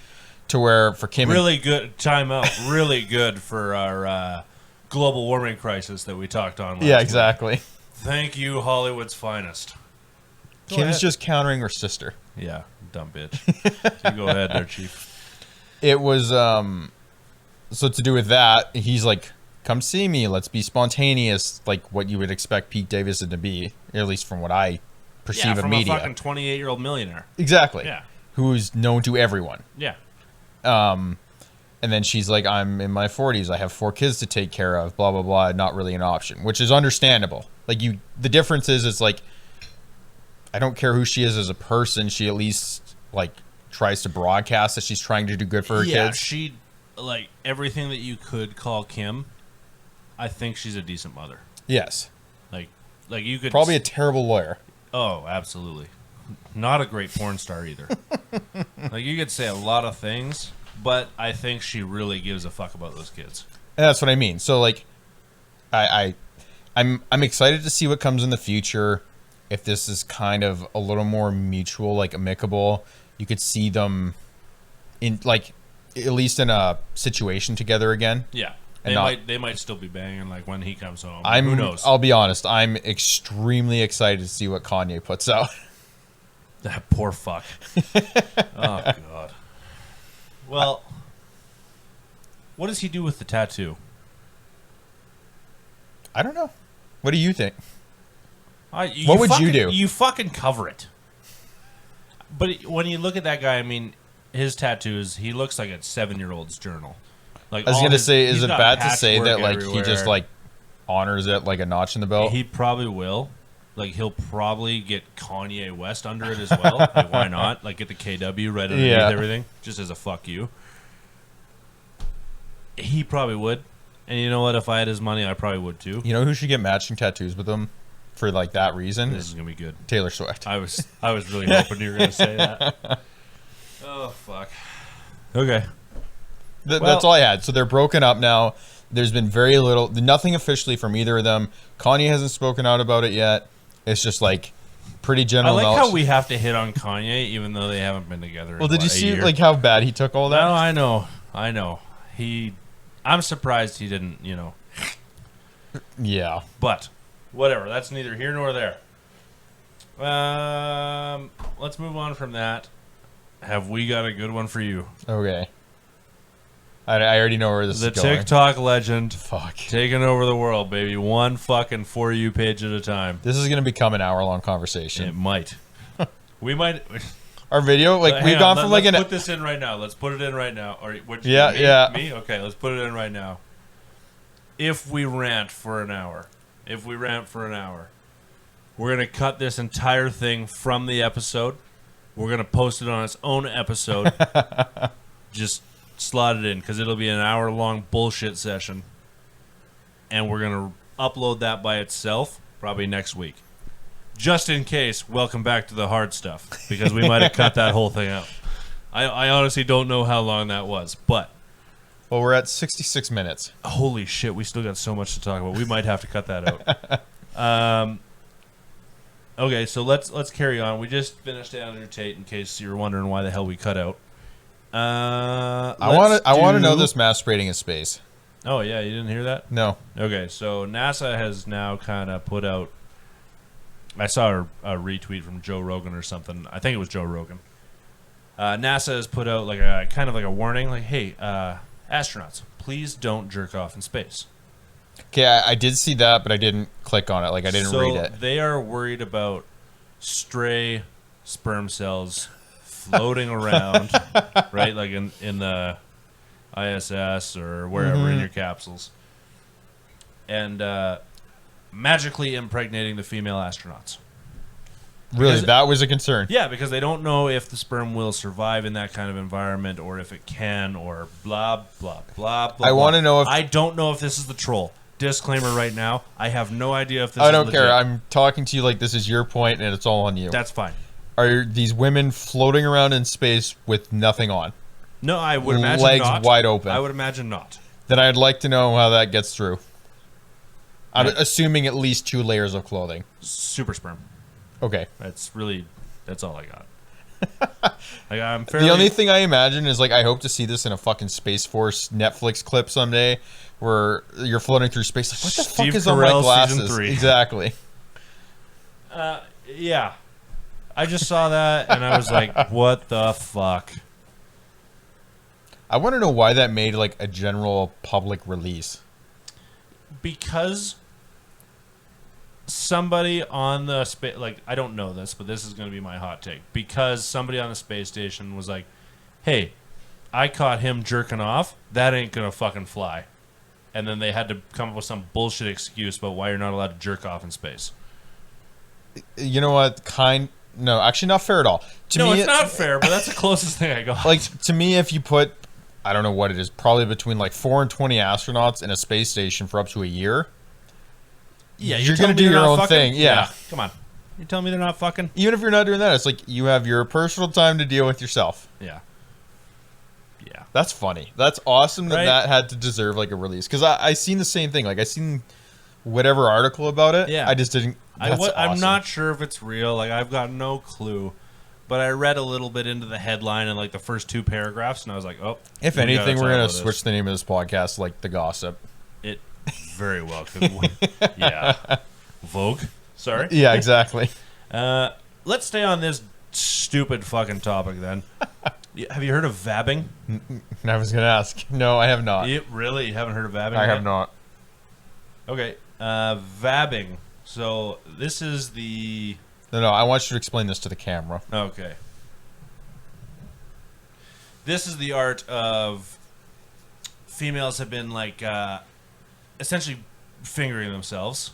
To where, for Kim... Really good, time out. Really good for our global warming crisis that we talked on last Yeah, exactly. week. Thank you, Hollywood's finest. Kim's just countering her sister. Yeah, dumb bitch. So go ahead there, Chief. It was, so to do with that, he's like, come see me, let's be spontaneous, like what you would expect Pete Davidson to be, at least from what I perceive of media. Yeah, from a fucking 28-year-old millionaire. Exactly. Yeah. Who's known to everyone. Yeah. And then she's like, I'm in my 40s, I have 4 kids to take care of, blah, blah, blah, not really an option, which is understandable. Like, the difference is, it's like, I don't care who she is as a person, she at least, like, tries to broadcast that she's trying to do good for her kids. Yeah, she, like, everything that you could call Kim, I think she's a decent mother. Yes. Like you could... Probably a terrible lawyer. Oh, absolutely. Not a great porn star either. Like, you could say a lot of things, but I think she really gives a fuck about those kids. And that's what I mean. So, like, I'm excited to see what comes in the future. If this is kind of a little more mutual, like amicable, you could see them in, like, at least in a situation together again. Yeah. They might still be banging, like, when he comes home. Who knows? I'll be honest. I'm extremely excited to see what Kanye puts out. That poor fuck. Oh, God. Well, what does he do with the tattoo? I don't know. What do you think? What would you do? You fucking cover it. But when you look at that guy, I mean, his tattoos, he looks like a 7-year-old's journal. Like, I was going to say, is it bad to say that, like, everywhere. he just, like, honors it like a notch in the belt? He probably will. Like, he'll probably get Kanye West under it as well. Like, why not? Like, get the KW right underneath everything, just as a fuck you. He probably would. And you know what? If I had his money, I probably would too. You know who should get matching tattoos with him for, like, that reason? This is going to be good. Taylor Swift. I was really hoping you were going to say that. Oh, fuck. Okay. That's all I had. So they're broken up now. There's been very little, nothing officially from either of them. Kanye hasn't spoken out about it yet. It's just like pretty general. I like how we have to hit on Kanye, even though they haven't been together. Well, did you see like how bad he took all that? No, I know. I'm surprised he didn't. Yeah. But whatever. That's neither here nor there. Let's move on from that. Have we got a good one for you? Okay. I already know where this is going. The TikTok legend. Fuck. Taking over the world, baby. One fucking For You page at a time. This is going to become an hour-long conversation. It might. We might. Our video, like, we've gone from like an... Let's put this in right now. Let's put it in right now. Or, yeah. Me? Okay, let's put it in right now. If we rant for an hour. We're going to cut this entire thing from the episode. We're going to post it on its own episode. Just slot it in because it'll be an hour-long bullshit session. And we're going to upload that by itself probably next week. Just in case, welcome back to the hard stuff because we might have cut that whole thing out. I honestly don't know how long that was, but... Well, we're at 66 minutes. Holy shit, we still got so much to talk about. We might have to cut that out. Okay, so let's carry on. We just finished Andrew Tate in case you're wondering why the hell we cut out. I want to know this masturbating in space. Oh, yeah, you didn't hear that? No. Okay, so NASA has now kind of put out... I saw a retweet from Joe Rogan or something. I think it was Joe Rogan. NASA has put out like a kind of like a warning, like, hey, astronauts, please don't jerk off in space. Okay, I did see that, but I didn't click on it. Like, I didn't read it. They are worried about stray sperm cells floating around, right? Like in the ISS or wherever in your capsules. And magically impregnating the female astronauts. Really, that was a concern. Yeah, because they don't know if the sperm will survive in that kind of environment or if it can or blah, blah, blah, blah. I want to know if... I don't know if this is the troll. Disclaimer right now. I have no idea if this is I don't legit. care. I'm talking to you like this is your point and it's all on you. That's fine. Are these women floating around in space with nothing on? No, I would imagine legs not. Wide open. I would imagine not. Then I'd like to know how that gets through. I'm assuming at least 2 layers of clothing. Super sperm. Okay. That's all I got. The only thing I imagine is, like, I hope to see this in a fucking Space Force Netflix clip someday where you're floating through space. Like, what the Steve fuck is Carell, on my glasses? Season 3. Exactly. Yeah. I just saw that and I was like, what the fuck? I want to know why that made, like, a general public release. Because somebody on the space, like, I don't know this, but this is going to be my hot take. Because somebody on the space station was like, hey, I caught him jerking off. That ain't going to fucking fly. And then they had to come up with some bullshit excuse about why you're not allowed to jerk off in space. You know what? No, actually not fair at all. It's not fair, but that's the closest thing I got. Like, to me, if you put, I don't know what it is, probably between like 4 and 20 astronauts in a space station for up to a year. Yeah, you're going to do your own fucking thing. Yeah. Come on. You're telling me they're not fucking? Even if you're not doing that, it's like you have your personal time to deal with yourself. Yeah. Yeah. That's funny. That's awesome that Right? that had to deserve like a release. Because I seen the same thing. Like, I seen whatever article about it. Yeah. I just didn't. I'm awesome. not sure if it's real. Like, I've got no clue. But I read a little bit into the headline and like the first 2 paragraphs, and I was like, oh. If anything, we're going to switch the name of this podcast like The Gossip. It very well could. Yeah. Vogue. Sorry. Yeah, exactly. Let's stay on this stupid fucking topic then. Have you heard of vabbing? I was going to ask. No, I have not. You really haven't heard of vabbing? I yet? have not. Okay. Vabbing. So this is the... No, I want you to explain this to the camera. Okay. This is the art of females have been like essentially fingering themselves,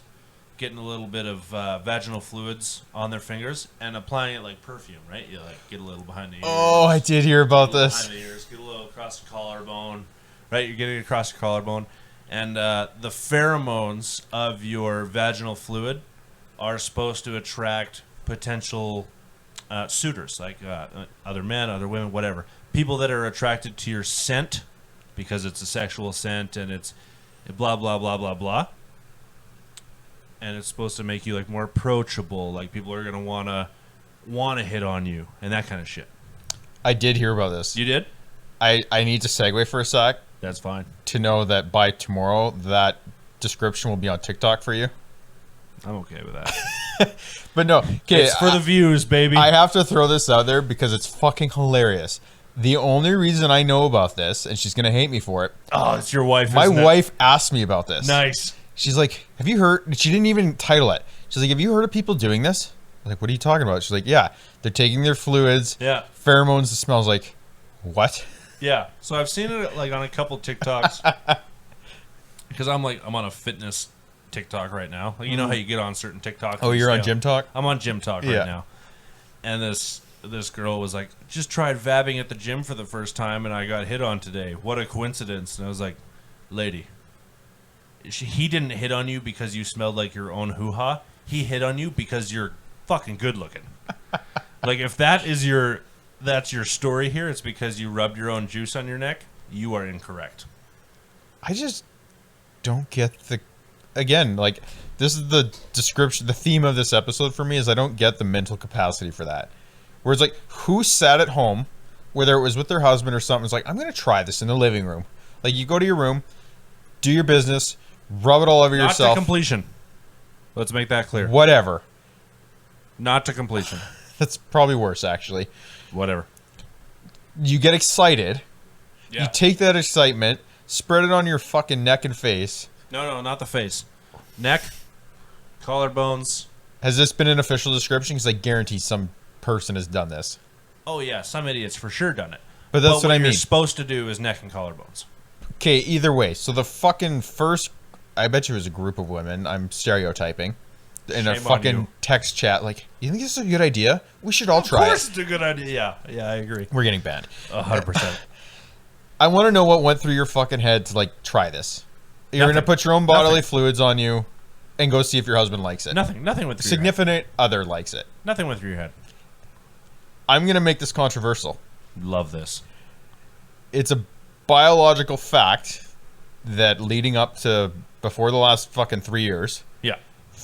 getting a little bit of vaginal fluids on their fingers and applying it like perfume, right? You like get a little behind the ears. Oh, I did hear about get a little this. Behind the ears, get a little across the collarbone, right? You're getting it across your collarbone, and the pheromones of your vaginal fluid are supposed to attract potential suitors, like other men, other women, whatever. People that are attracted to your scent because it's a sexual scent and it's blah, blah, blah, blah, blah. And it's supposed to make you like more approachable. Like people are going to want to hit on you and that kind of shit. I did hear about this. You did? I need to segue for a sec. That's fine. To know that by tomorrow, that description will be on TikTok for you. I'm okay with that. But no, okay. It's for the views, baby. I have to throw this out there because it's fucking hilarious. The only reason I know about this, and she's going to hate me for it. Oh, it's your wife, My isn't it? wife asked me about this. Nice. She's like, have you heard? She didn't even title it. She's like, have you heard of people doing this? I'm like, what are you talking about? She's like, yeah, they're taking their fluids, Yeah. pheromones, the smells. Like, what? Yeah. So I've seen it like on a couple TikToks because I'm on a fitness TikTok right now. Like, you know how you get on certain TikToks. Oh, and you're on stay Gym Talk? I'm on Gym Talk right now. And this this girl was like, just tried vabbing at the gym for the first time and I got hit on today. What a coincidence. And I was like, lady, he didn't hit on you because you smelled like your own hoo-ha. He hit on you because you're fucking good looking. Like, if that's your story here, it's because you rubbed your own juice on your neck, you are incorrect. I just don't get again, like, this is the description, the theme of this episode for me is I don't get the mental capacity for that. Where it's like, who sat at home, whether it was with their husband or something, is like, I'm going to try this in the living room. Like, you go to your room, do your business, rub it all over yourself. Not to completion. Let's make that clear. Whatever. Not to completion. That's probably worse, actually. Whatever. You get excited. Yeah. You take that excitement, spread it on your fucking neck and face. No, not the face. Neck, collarbones. Has this been an official description? Because I guarantee some person has done this. Oh, yeah, some idiot's for sure done it. But that's what I mean. What you're supposed to do is neck and collarbones. Okay, either way. So the fucking first, I bet you it was a group of women, I'm stereotyping, in a fucking text chat, like, you think this is a good idea? We should all try it. Of course it's a good idea. Yeah, I agree. We're getting banned. 100%. I want to know what went through your fucking head to, like, try this. You're going to put your own bodily fluids on you and go see if your husband likes it. Nothing went through Significant other likes it. Nothing went through your head. I'm going to make this controversial. Love this. It's a biological fact that leading up to before the last fucking 3 years, Yeah.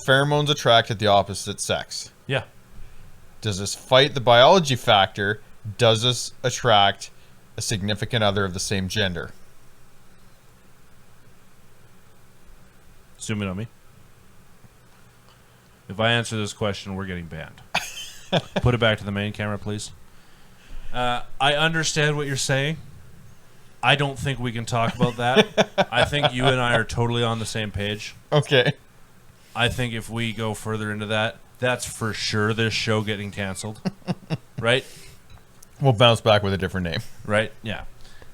pheromones attracted the opposite sex. Yeah. Does this fight the biology factor? Does this attract a significant other of the same gender? Zoom in on me. If I answer this question, we're getting banned. Put it back to the main camera, please. I understand what you're saying. I don't think we can talk about that. I think you and I are totally on the same page. Okay. I think if we go further into that, that's for sure this show getting canceled. Right? We'll bounce back with a different name. Right? Yeah.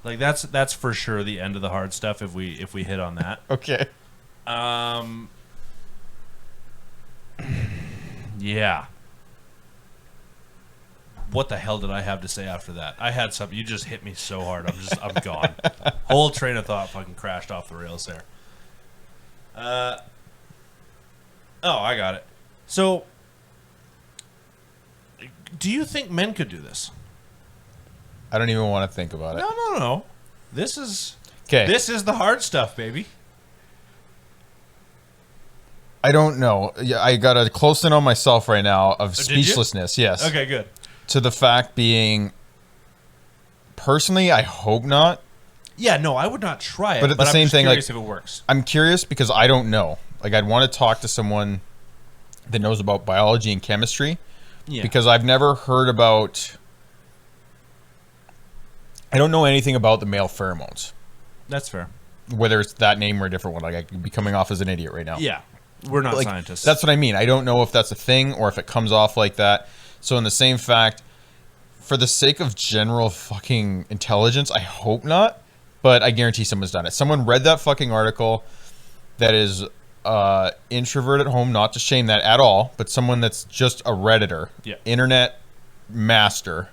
Like that's for sure the end of the hard stuff if we hit on that. Okay. Yeah. What the hell did I have to say after that? I had something. You just hit me so hard. I'm gone. Whole train of thought fucking crashed off the rails there. Oh, I got it. So, do you think men could do this? I don't even want to think about it. No. This is the hard stuff, baby. I don't know. Yeah, I got a close in on myself right now of Did you? speechlessness. Yes. Okay, good. To the fact being, personally, I hope not. Yeah, no, I would not try it. But at the same I'm just thing, like, curious if it works. I'm curious because I don't know. Like, I'd want to talk to someone that knows about biology and chemistry. Yeah. Because I've never heard about. I don't know anything about the male pheromones. That's fair. Whether it's that name or a different one. Like, I could be coming off as an idiot right now. Yeah. We're not Like, scientists. That's what I mean. I don't know if that's a thing or if it comes off like that. So in the same fact, for the sake of general fucking intelligence, I hope not. But I guarantee someone's done it. Someone read that fucking article that is introvert at home, not to shame that at all, but someone that's just a Redditor, internet master,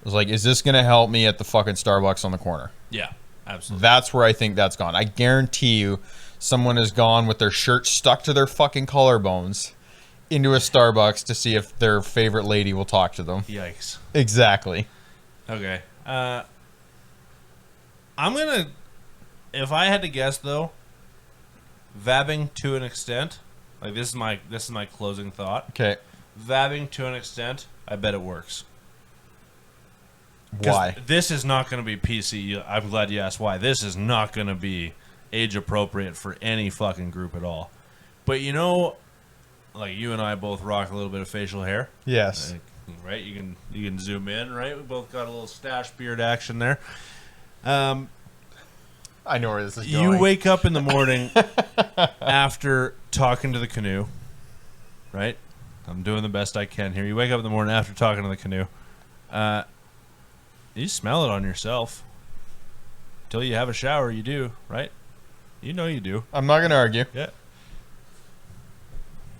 was like, is this going to help me at the fucking Starbucks on the corner? Yeah, absolutely. That's where I think that's gone. I guarantee you someone has gone with their shirt stuck to their fucking collarbones into a Starbucks to see if their favorite lady will talk to them. Yikes. Exactly. Okay. I'm going to, if I had to guess though, vabbing to an extent, like this is my closing thought. Okay. Vabbing to an extent, I bet it works. Why? This is not going to be PC. I'm glad you asked why. This is not going to be age appropriate for any fucking group at all. But you know, like you and I both rock a little bit of facial hair. Yes. Right? You can zoom in, right? We both got a little stash beard action there. I know where this is going. You wake up in the morning after talking to the canoe, right? I'm doing the best I can here. You wake up in the morning after talking to the canoe. You smell it on yourself. Until you have a shower, you do, right? You know you do. I'm not going to argue. Yeah.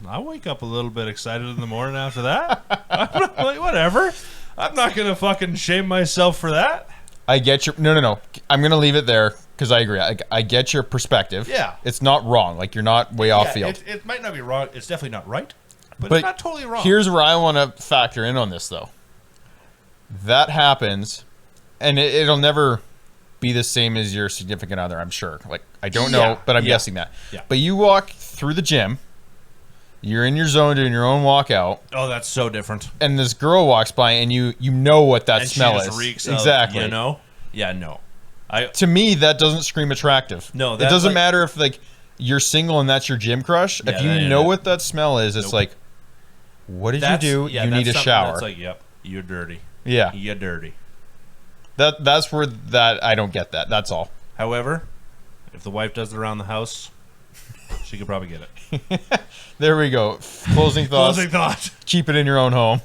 I wake up a little bit excited in the morning after that. I'm like, whatever. I'm not gonna fucking shame myself for that. I get your no. I'm gonna leave it there because I agree. I get your perspective. Yeah. It's not wrong. Like you're not way off field. It might not be wrong. It's definitely not right, but But it's not totally wrong. Here's where I want to factor in on this though. That happens, and it'll never be the same as your significant other. I'm sure. Like I don't know, but I'm guessing that. Yeah. But you walk through the gym. You're in your zone doing your own walkout, Oh, that's so different. and this girl walks by, and you know what that And smell she just is. reeks Exactly. of, you know? Yeah, no. To me, that doesn't scream attractive. No, it that, doesn't like- matter if like you're single and that's your gym crush. Yeah, if you that- know yeah. what that smell is, it's Nope. like, what did That's, you do? yeah, You that's need a something shower. That's like, yep, you're dirty. Yeah, You're dirty. that's where that I don't get that. That's all. However, if the wife does it around the house, she could probably get it. There we go. Closing thoughts. Closing thought. Keep it in your own home.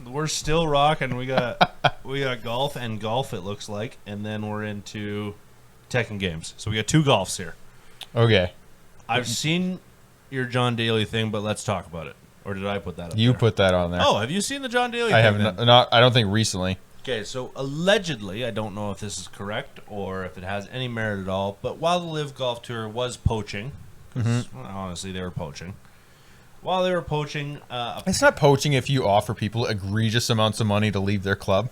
We're still rocking. We got golf and golf. It looks like, and then we're into Tekken games. So we got 2 golfs here. Okay, I've seen your John Daly thing, but let's talk about it. Or did I put that up you there? put that on there. Oh, have you seen the John Daly I thing? have then? not. I don't think recently. Okay, so allegedly, I don't know if this is correct or if it has any merit at all, but while the Live Golf Tour was poaching, 'cause, well, honestly, they were poaching. While they were poaching, It's not poaching if you offer people egregious amounts of money to leave their club.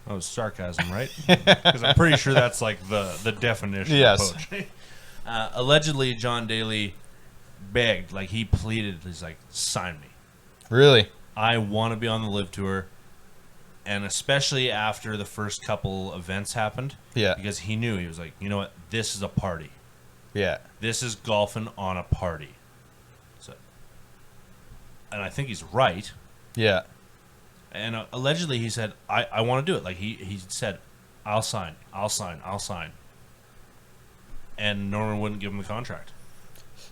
that was sarcasm, right? Because I'm pretty sure that's like the definition Yes. of poaching. Allegedly, John Daly begged, like he pleaded, he's like, sign me. Really? I want to be on the Live Tour. And especially after the first couple events happened. Yeah. Because he knew, he was like, you know what? This is a party. Yeah. This is golfing on a party. So, and I think he's right. Yeah. And allegedly he said, I want to do it. Like he said, I'll sign. And Norman wouldn't give him the contract.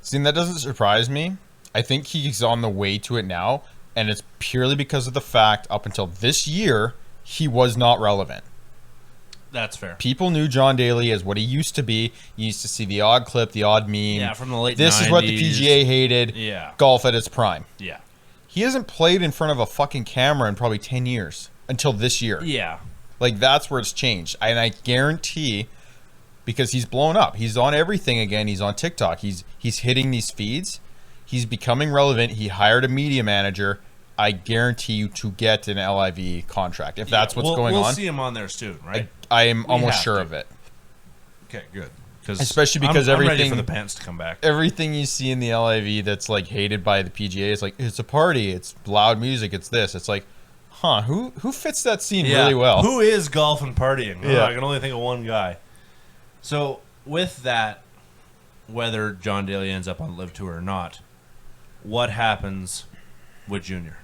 See, and that doesn't surprise me. I think he's on the way to it now, and it's purely because of the fact up until this year, he was not relevant. That's fair. People knew John Daly as what he used to be. You used to see the odd clip, the odd meme. Yeah, from the late 90s. This is what the PGA hated. Yeah. Golf at its prime. Yeah. He hasn't played in front of a fucking camera in probably 10 years until this year. Yeah. Like, that's where it's changed. And I guarantee, because he's blown up. He's on everything again. He's on TikTok. He's hitting these feeds. He's becoming relevant. He hired a media manager. I guarantee you to get an LIV contract if that's what's going on. We'll see him on there soon, right? I am We almost have sure to. of it. Okay, good. 'Cause Especially because I'm ready everything- for the pants to come back. Everything you see in the LIV that's like hated by the PGA is like, it's a party, it's loud music, it's this. It's like, huh, who fits that scene really well? Who is golf and partying? Yeah. I can only think of one guy. So with that, whether John Daly ends up on Live Tour or not, what happens with Junior?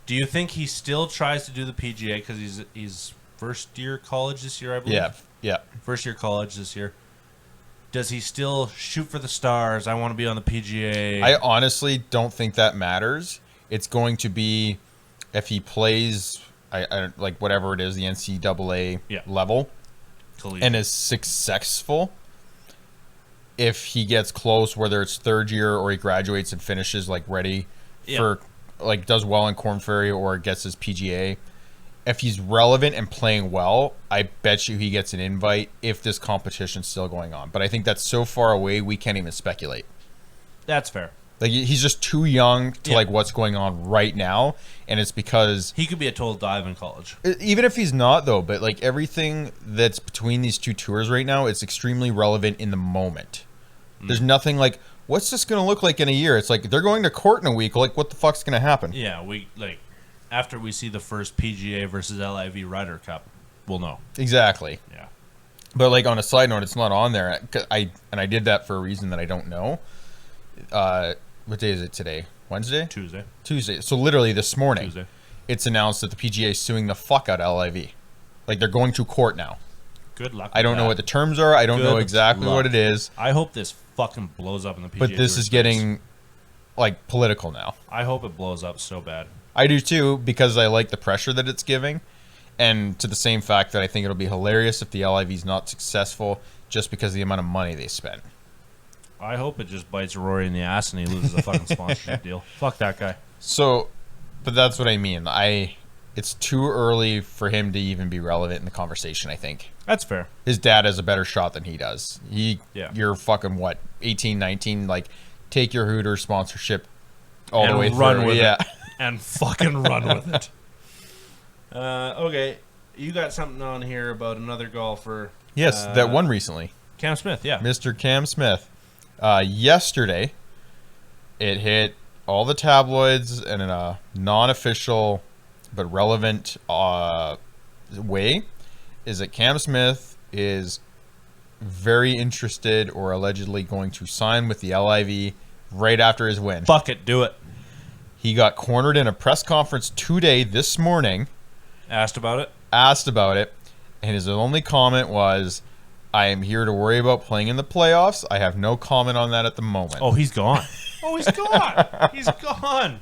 Do you think he still tries to do the PGA because he's first year college this year, I believe? Yeah. First year college this year. Does he still shoot for the stars? I want to be on the PGA. I honestly don't think that matters. It's going to be if he plays, I like whatever it is, the NCAA Yeah. level, Collegiate. and is successful. If he gets close, whether it's third year or he graduates and finishes like ready for, like does well in Korn Ferry or gets his PGA. If he's relevant and playing well, I bet you he gets an invite if this competition's still going on. But I think that's so far away, we can't even speculate. That's fair. Like he's just too young to Yeah. like what's going on right now, and it's because He could be a total dive in college. even if he's not though, but like everything that's between these two tours right now, it's extremely relevant in the moment. There's nothing like what's this going to look like in a year? It's like they're going to court in a week. Like what the fuck's going to happen? Yeah, after we see the first PGA versus LIV Ryder Cup, we'll know. Exactly. Yeah. But like on a side note, it's not on there. I did that for a reason that I don't know. What day is it today? Wednesday? Tuesday. So literally this morning, Tuesday. it's announced that the PGA is suing the fuck out of LIV. Like they're going to court now. Good luck. I don't know what the terms are. I don't know Good exactly luck. what it is. I hope this fucking blows up in the PGA. But this Tour is space. getting like political now. I hope it blows up so bad. I do too, because I like the pressure that it's giving, and to the same fact that I think it'll be hilarious if the LIV is not successful just because of the amount of money they spent. I hope it just bites Rory in the ass and he loses a fucking sponsorship deal. Fuck that guy. So, But that's what I mean. It's too early for him to even be relevant in the conversation, I think. That's fair. His dad has a better shot than he does. Yeah. You're fucking, what, 18, 19? Like, take your Hooter sponsorship all the way and through. run with yeah. it. And fucking run with it. Okay. You got something on here about another golfer. Yes, that won recently. Cam Smith, yeah. Mr. Cam Smith. Yesterday, it hit all the tabloids in a non-official but relevant way, is that Cam Smith is very interested or allegedly going to sign with the LIV right after his win. Fuck it, do it. He got cornered in a press conference today, this morning, Asked about it? asked about it, and his only comment was, I am here to worry about playing in the playoffs. I have no comment on that at the moment. Oh, he's gone. Oh, he's gone. He's gone.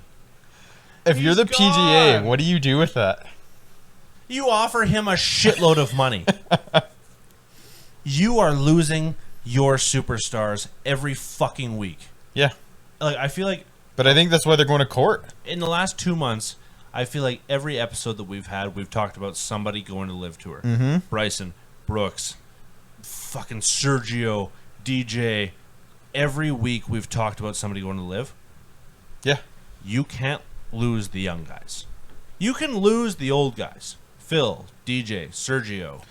If you're the PGA, what do you do with that? You offer him a shitload of money. You are losing your superstars every fucking week. Yeah. Like, I feel like But I think that's why they're going to court. in the last 2 months, I feel like every episode that we've had, we've talked about somebody going to Live Tour. Mm-hmm. Bryson, Brooks, fucking Sergio, DJ. Every week we've talked about somebody going to Live. Yeah. You can't lose the young guys. You can lose the old guys. Phil, DJ, Sergio,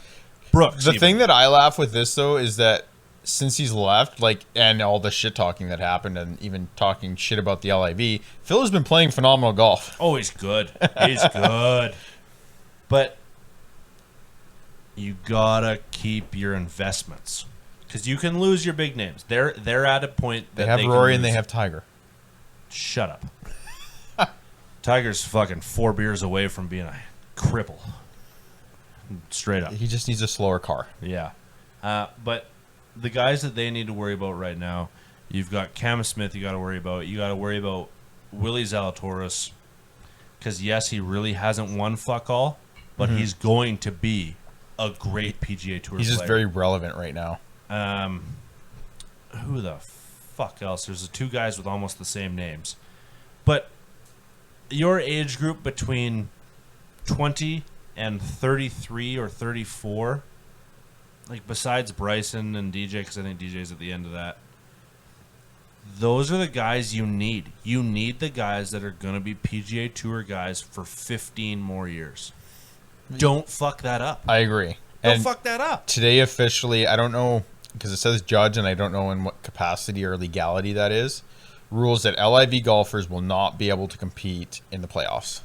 Brooks. The even. thing that I laugh with this, though, is that since he's left, like, and all the shit talking that happened and even talking shit about the LIV, Phil has been playing phenomenal golf. Oh, he's good. He's good. But you gotta keep your investments. Because you can lose your big names. They're at a point that They have can Rory and lose. they have Tiger. Shut up. Tiger's fucking 4 beers away from being a cripple. Straight up. He just needs a slower car. Yeah. But the guys that they need to worry about right now, you've got Cam Smith you got to worry about. You got to worry about Willie Zalatoris. Because, yes, he really hasn't won fuck all, but he's going to be a great PGA Tour He's player. just very relevant right now. Who the fuck else? There's the 2 guys with almost the same names. But your age group between 20 and 33 or 34, like besides Bryson and DJ, because I think DJ's at the end of that, those are the guys you need. You need the guys that are going to be PGA Tour guys for 15 more years. Don't fuck that up. I agree. Don't And fuck that up. today, officially, I don't know, because it says judge, and I don't know in what capacity or legality that is, rules that LIV golfers will not be able to compete in the playoffs.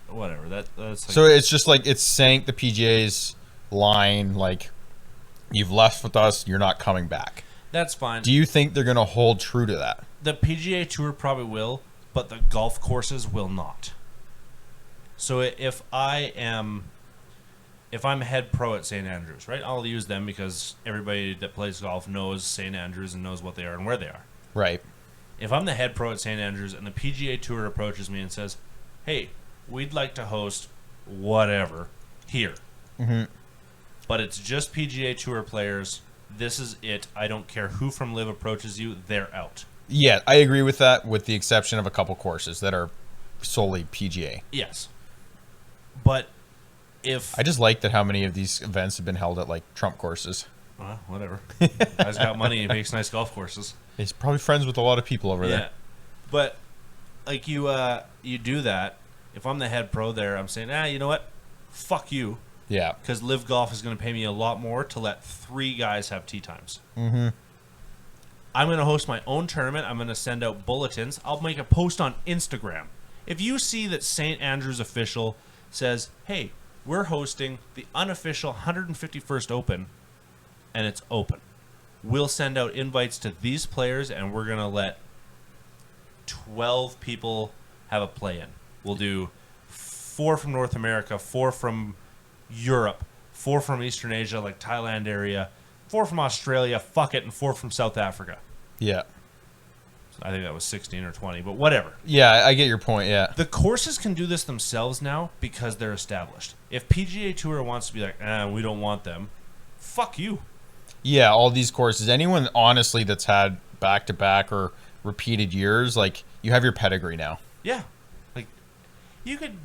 Whatever. That's like, So it's just like, it's sank the PGA's line, like, you've left with us, you're not coming back. that's fine. Do you think they're going to hold true to that? The PGA Tour probably will, but the golf courses will not. So if I'm head pro at St. Andrews, right? I'll use them because everybody that plays golf knows St. Andrews and knows what they are and where they are. Right. If I'm the head pro at St. Andrews and the PGA Tour approaches me and says, hey, we'd like to host whatever here. Mm-hmm. But it's just PGA Tour players. This is it. I don't care who from Live approaches you. They're out. Yeah, I agree with that, with the exception of a couple courses that are solely PGA. Yes. But if... I just like that how many of these events have been held at, like, Trump courses. Well, whatever. Guy's got money and makes nice golf courses. He's probably friends with a lot of people over there. But like you do that. If I'm the head pro there, I'm saying, you know what? Fuck you. Yeah. Because Live Golf is going to pay me a lot more to let 3 guys have tee times. Mm-hmm. I'm going to host my own tournament. I'm going to send out bulletins. I'll make a post on Instagram. If you see that St. Andrews official says, hey, we're hosting the unofficial 151st Open, and it's open. We'll send out invites to these players, and we're going to let 12 people have a play-in. We'll do 4 from North America, 4 from Europe, 4 from Eastern Asia, like Thailand area, 4 from Australia, fuck it, and 4 from South Africa. Yeah. I think that was 16 or 20, but whatever. Yeah, I get your point, yeah. The courses can do this themselves now because they're established. If PGA Tour wants to be like, we don't want them, fuck you. Yeah, all these courses. Anyone, honestly, that's had back-to-back or repeated years, like, you have your pedigree now. Yeah. Like, You could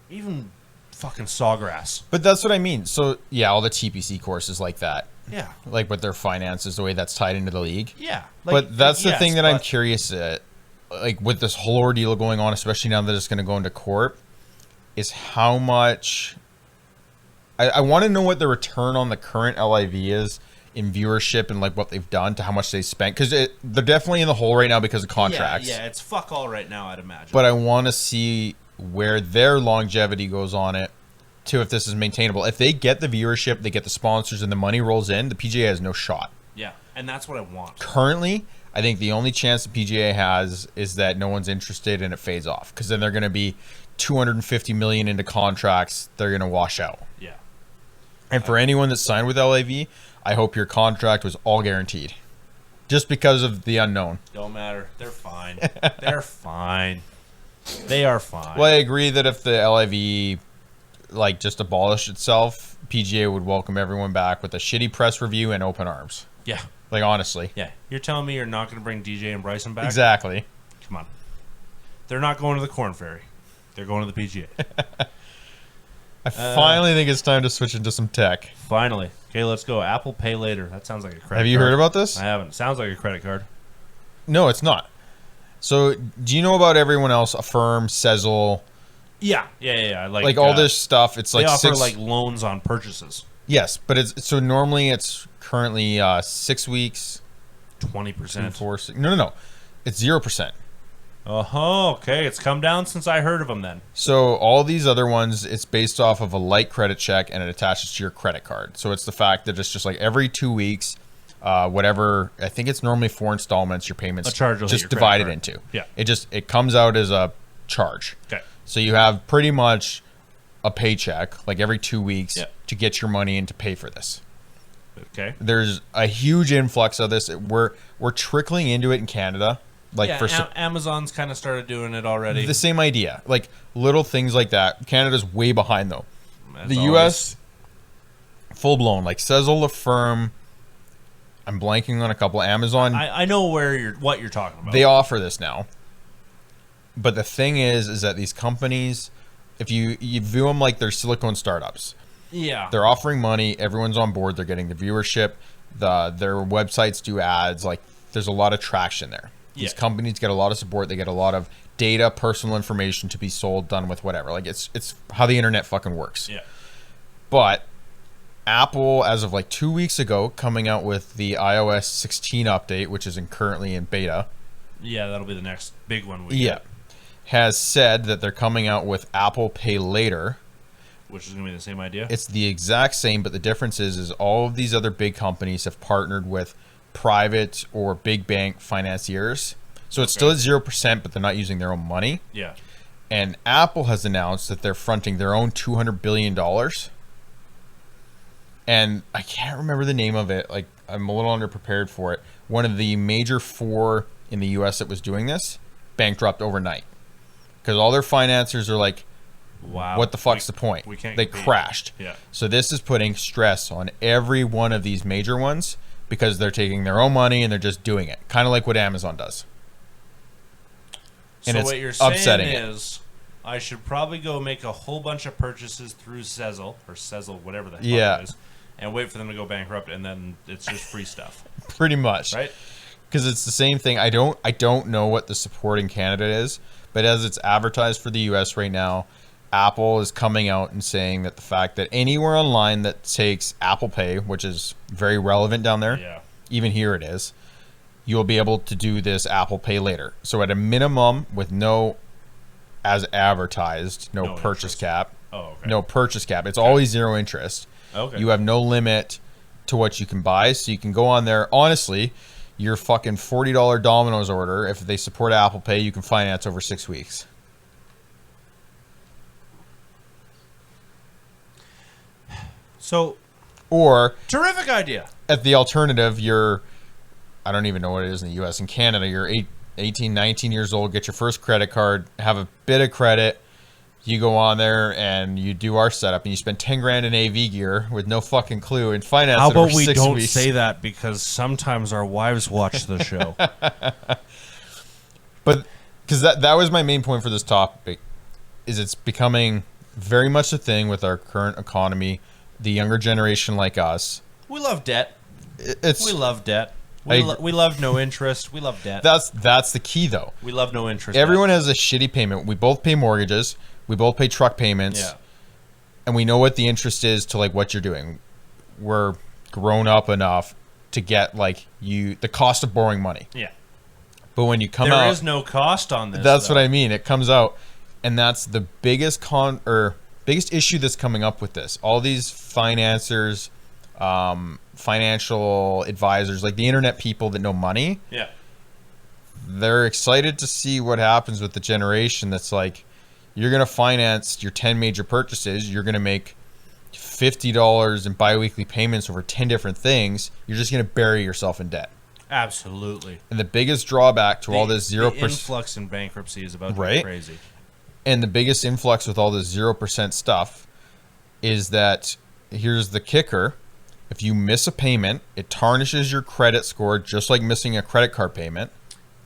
even fucking Sawgrass. But that's what I mean. So, yeah, all the TPC courses like that. Yeah. Like with their finances, the way that's tied into the league. Yeah. But that's the thing that I'm curious at. Like with this whole ordeal going on, especially now that it's going to go into court, is how much... I want to know what the return on the current LIV is in viewership and like what they've done to how much they spent. Because they're definitely in the hole right now because of contracts. Yeah, it's fuck all right now, I'd imagine. But I want to see where their longevity goes on it, to if this is maintainable. If they get the viewership, they get the sponsors, and the money rolls in, the PGA has no shot. Yeah, and that's what I want. Currently, I think the only chance the PGA has is that no one's interested and it fades off, because then they're going to be $250 million into contracts. They're going to wash out. Yeah. And for anyone that signed with LIV, I hope your contract was all guaranteed, just because of the unknown. Don't matter. They're fine. They're fine. They are fine. Well, I agree that if the LIV like just abolished itself, PGA would welcome everyone back with a shitty press review and open arms. Yeah. Like, honestly. Yeah. You're telling me you're not going to bring DJ and Bryson back? Exactly. Come on. They're not going to the Corn Ferry. They're going to the PGA. I finally think it's time to switch into some tech. Finally. Okay, let's go. Apple Pay Later. That sounds like a credit card. Have you heard about this? I haven't. Sounds like a credit card. No, it's not. So, do you know about everyone else? Affirm, Sezzle. Yeah. Like all this stuff. It's like they offer like loans on purchases. Yes, but it's so normally it's currently 6 weeks. 20%. No. It's 0%. Oh, okay. It's come down since I heard of them then. So all these other ones, it's based off of a light credit check and it attaches to your credit card. So it's the fact that it's just like every 2 weeks, whatever, I think it's normally 4 installments, your payments a charge just divided into. Yeah. It comes out as a charge. Okay. So you have pretty much a paycheck like every 2 weeks to get your money in to pay for this. Okay. There's a huge influx of this. We're trickling into it in Canada. Like Amazon's kind of started doing it already. The same idea. Like little things like that. Canada's way behind though. The US, full blown. Like Sezzle, Affirm. I'm blanking on a couple. Amazon. I know what you're talking about. They offer this now. But the thing is that these companies, if you view them like they're silicone startups. Yeah. They're offering money. Everyone's on board. They're getting the viewership. Their websites do ads. Like there's a lot of traction there. These companies get a lot of support. They get a lot of data, personal information to be sold, done with whatever. Like it's how the internet fucking works. Yeah. But Apple, as of like 2 weeks ago, coming out with the iOS 16 update, which is currently in beta. Yeah, that'll be the next big one we get. Has said that they're coming out with Apple Pay Later. Which is going to be the same idea? It's the exact same, but the difference is all of these other big companies have partnered with private or big bank financiers. So it's still at 0%, but they're not using their own money. Yeah. And Apple has announced that they're fronting their own $200 billion. And I can't remember the name of it. Like, I'm a little underprepared for it. One of the major 4 in the US that was doing this bankrupt overnight. Because all their financiers are like, wow, what the fuck's the point? They crashed. Yeah. So this is putting stress on every one of these major ones because they're taking their own money and they're just doing it. Kind of like what Amazon does. And so what you're saying is I should probably go make a whole bunch of purchases through Sezzle, or Sezzle, whatever the hell it is, and wait for them to go bankrupt, and then it's just free stuff. Pretty much. Right? Because it's the same thing. I don't know what the support in Canada is, but as it's advertised for the US right now, Apple is coming out and saying that the fact that anywhere online that takes Apple Pay, which is very relevant down there, even here it is, you'll be able to do this Apple Pay Later. So at a minimum, with no, as advertised, no purchase cap. Oh, okay. No purchase cap. It's always 0 interest. Okay. You have no limit to what you can buy, so you can go on there. Honestly, your fucking $40 Domino's order, if they support Apple Pay, you can finance over 6 weeks. So, or terrific idea. At the alternative, I don't even know what it is in the US. In Canada, you're 18, 19 years old, get your first credit card, have a bit of credit. You go on there and you do our setup and you spend 10 grand in AV gear with no fucking clue and finance it over 6 weeks. How about we don't say that, because sometimes our wives watch the show. But because that was my main point for this topic. is it's becoming very much a thing with our current economy. The younger generation like us, We love debt. it's We love debt. I- We love no interest. We love debt. that's the key though. We love no interest. Everyone debt. has a shitty payment. We both pay mortgages. We both pay truck payments. Yeah. And we know what the interest is to like what you're doing. We're grown up enough to get like the cost of borrowing money. Yeah. But when you come There out, is no cost on this. that's though. what I mean. It comes out, and that's the biggest biggest issue that's coming up with this. All these financiers, financial advisors, like the internet people that know money, Yeah. they're excited to see what happens with the generation that's like, you're going to finance your 10 major purchases. You're going to make $50 in biweekly payments over 10 different things. You're just going to bury yourself in debt. Absolutely. And the biggest drawback to all this The 0%, influx in bankruptcy is about to Right? be crazy. and the biggest influx with all this 0% stuff is that here's the kicker. If you miss a payment, it tarnishes your credit score just like missing a credit card payment.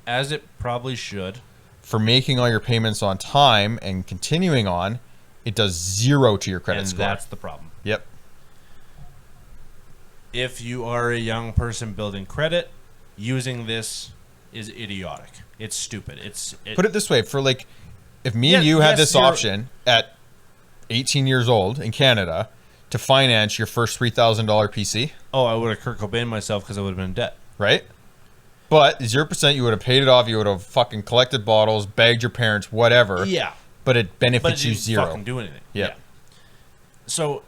As it probably should. For making all your payments on time and continuing on, it does 0 to your credit And score. that's the problem. Yep. If you are a young person building credit, using this is idiotic. It's stupid. Put it this way, for like, if me Yeah, and you had yes, this you're- option at 18 years old in Canada to finance your first $3,000 PC, Oh, I would have Kurt Cobain myself because I would have been in debt. right? But 0%, you would have paid it off. You would have fucking collected bottles, begged your parents, whatever. Yeah. But it benefits But it you didn't 0. fucking do anything. Yeah. So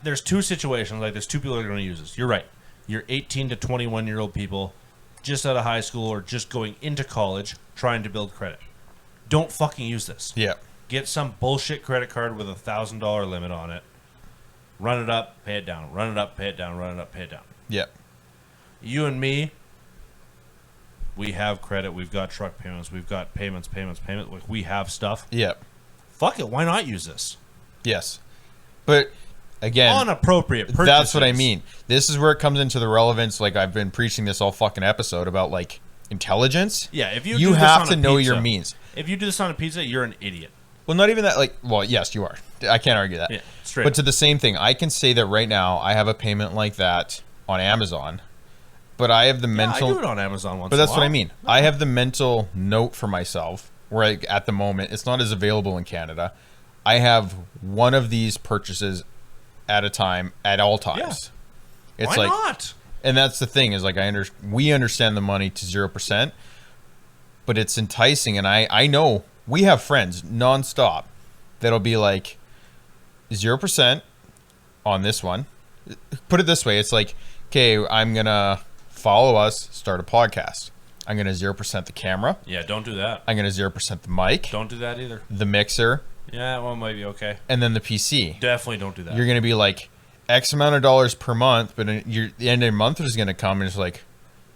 there's two situations. Like there's two people that are going to use this. You're right. You're 18 to 21-year-old people just out of high school or just going into college trying to build credit. Don't fucking use this. Yeah. Get some bullshit credit card with $1,000 limit on it. Run it up, pay it down. Run it up, pay it down. Run it up, pay it down. Yeah. You and me, we have credit. We've got truck payments. We've got payments. Like we have stuff. Yeah. Fuck it. Why not use this? Yes. But again, On appropriate purchases. that's what I mean. This is where it comes into the relevance. Like I've been preaching this all fucking episode about like intelligence. Yeah, if you you do this have on to a know pizza, your means. If you do this on a pizza, you're an idiot. Well, not even that. Like, well, yes, you are. I can't argue that. Yeah, straight But up. to the same thing, I can say that right now I have a payment like that on Amazon, but I have the mental. I do it on Amazon once But in a that's what I while. mean. I have the mental note for myself where at the moment it's not as available in Canada. I have one of these purchases at a time at all times. Yeah. It's Why like, not? and that's the thing is like we understand the money to 0%, but it's enticing, and I know we have friends nonstop that'll be like 0% on this one. Put it this way, it's like, okay, I'm gonna follow us, start a podcast. I'm gonna 0% the camera. Yeah, don't do that. I'm gonna 0% the mic, Don't do that either. the mixer, Yeah, well, might be okay. and then the PC. Definitely don't do that. You're gonna be like X amount of dollars per month, but the end of the month is gonna come and it's like,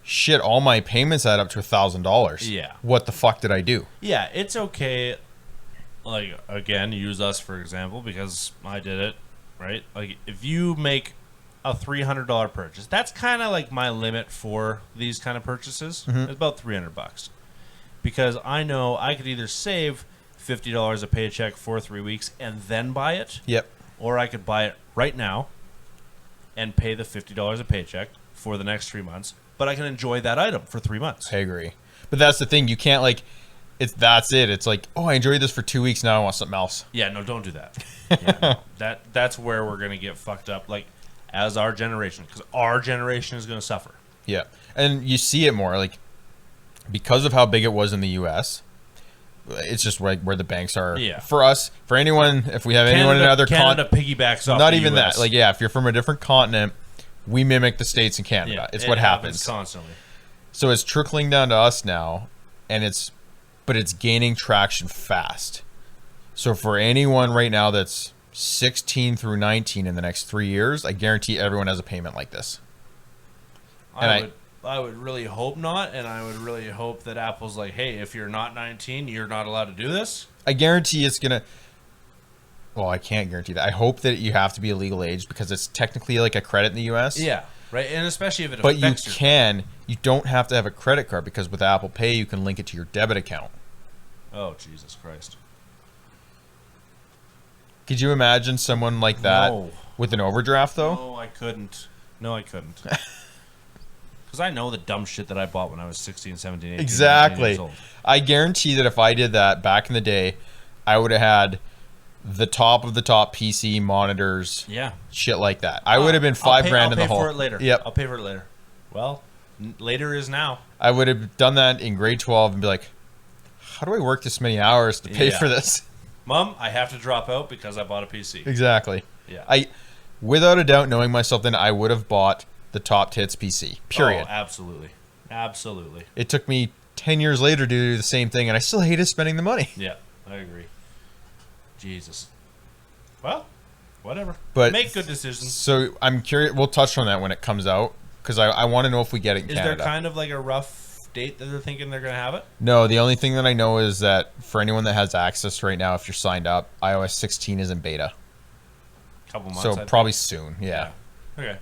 shit, all my payments add up to $1,000. Yeah. What the fuck did I do? Yeah, it's okay. Like, again, use us for example because I did it, right? Like, if you make a $300 purchase, that's kind of like my limit for these kind of purchases. It's about $300 because I know I could either save $50 a paycheck for 3 weeks and then buy it, Yep. or I could buy it right now and pay the $50 a paycheck for the next 3 months, but I can enjoy that item for 3 months. I agree. But that's the thing. You can't like, that's it. It's like, oh, I enjoyed this for 2 weeks. Now I want something else. Yeah, no, don't do that. Yeah, no. That's where we're gonna get fucked up. Like, as our generation, because our generation is gonna suffer. Yeah. And you see it more like because of how big it was in the US. It's just like where the banks are. Yeah. For us, for anyone, if we have anyone in another Canada piggybacks off. not the even US. that. Like, yeah, if you're from a different continent, we mimic the States and Canada. Yeah, It's it what happens. constantly. So it's trickling down to us now, and it's gaining traction fast. So for anyone right now that's 16 through 19 in the next 3 years, I guarantee everyone has a payment like this. And I would really hope not, and I would really hope that Apple's like, hey, if you're not 19, you're not allowed to do this. I guarantee it's gonna. Well, I can't guarantee that. I hope that you have to be a legal age because it's technically like a credit in the U.S. Yeah, right, and especially if it But you affects your can. You don't have to have a credit card because with Apple Pay you can link it to your debit account. Oh, Jesus Christ. Could you imagine someone like that No. with an overdraft, though? No, I couldn't. No, I couldn't. Because I know the dumb shit that I bought when I was 16, 17, 18, 19 Exactly. years old. I guarantee that if I did that back in the day, I would have had the top of the top PC monitors, Yeah. shit like that. I would have been $5,000 in the hole. I'll pay for it later. Yep. I'll pay for it later. Well, later is now. I would have done that in grade 12 and be like, how do I work this many hours to pay Yeah. for this? Mom, I have to drop out because I bought a PC. Exactly. Yeah. Without a doubt, knowing myself then, I would have bought the top tits PC. Period. Oh, absolutely. Absolutely. It took me 10 years later to do the same thing, and I still hated spending the money. Yeah, I agree. Jesus. Well, whatever. But make good decisions. So I'm curious. We'll touch on that when it comes out because I want to know if we get it in Is Canada. there kind of like a rough date that they're thinking they're going to have it? No, the only thing that I know is that for anyone that has access right now, if you're signed up, iOS 16 is in beta. Couple months. So probably soon. Yeah. Okay.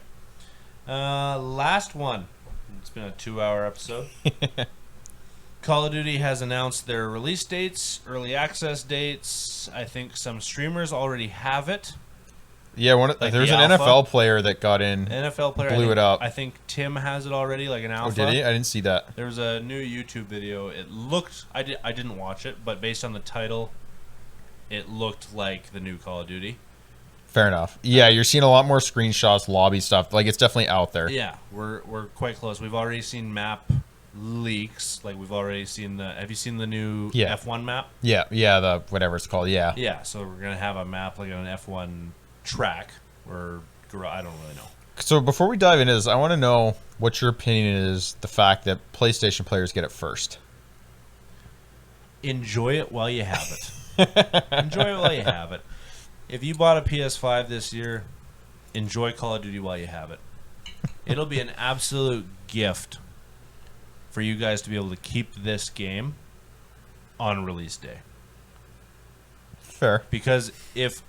Last one. It's been a 2-hour episode. Call of Duty has announced their release dates, early access dates. I think some streamers already have it. Yeah, Like there's the an alpha. NFL player that got in. NFL player Blew I think, it up. I think Tim has it already, like an Oh, alpha. did he? I didn't see that. There was a new YouTube video. It looked. I didn't watch it, but based on the title, it looked like the new Call of Duty. Fair enough. Yeah, you're seeing a lot more screenshots, lobby stuff. Like, it's definitely out there. Yeah, we're quite close. We've already seen map leaks. Like we've already seen the. Have you seen the new Yeah. F1 map? Yeah, the whatever it's called. Yeah. Yeah. So we're gonna have a map like an F1 track or I don't really know. So before we dive into this, I want to know what your opinion is the fact that PlayStation players get it first. Enjoy it while you have it. Enjoy it while you have it. If you bought a PS5 this year, enjoy Call of Duty while you have it. It'll be an absolute gift for you guys to be able to keep this game on release day. Fair. Because if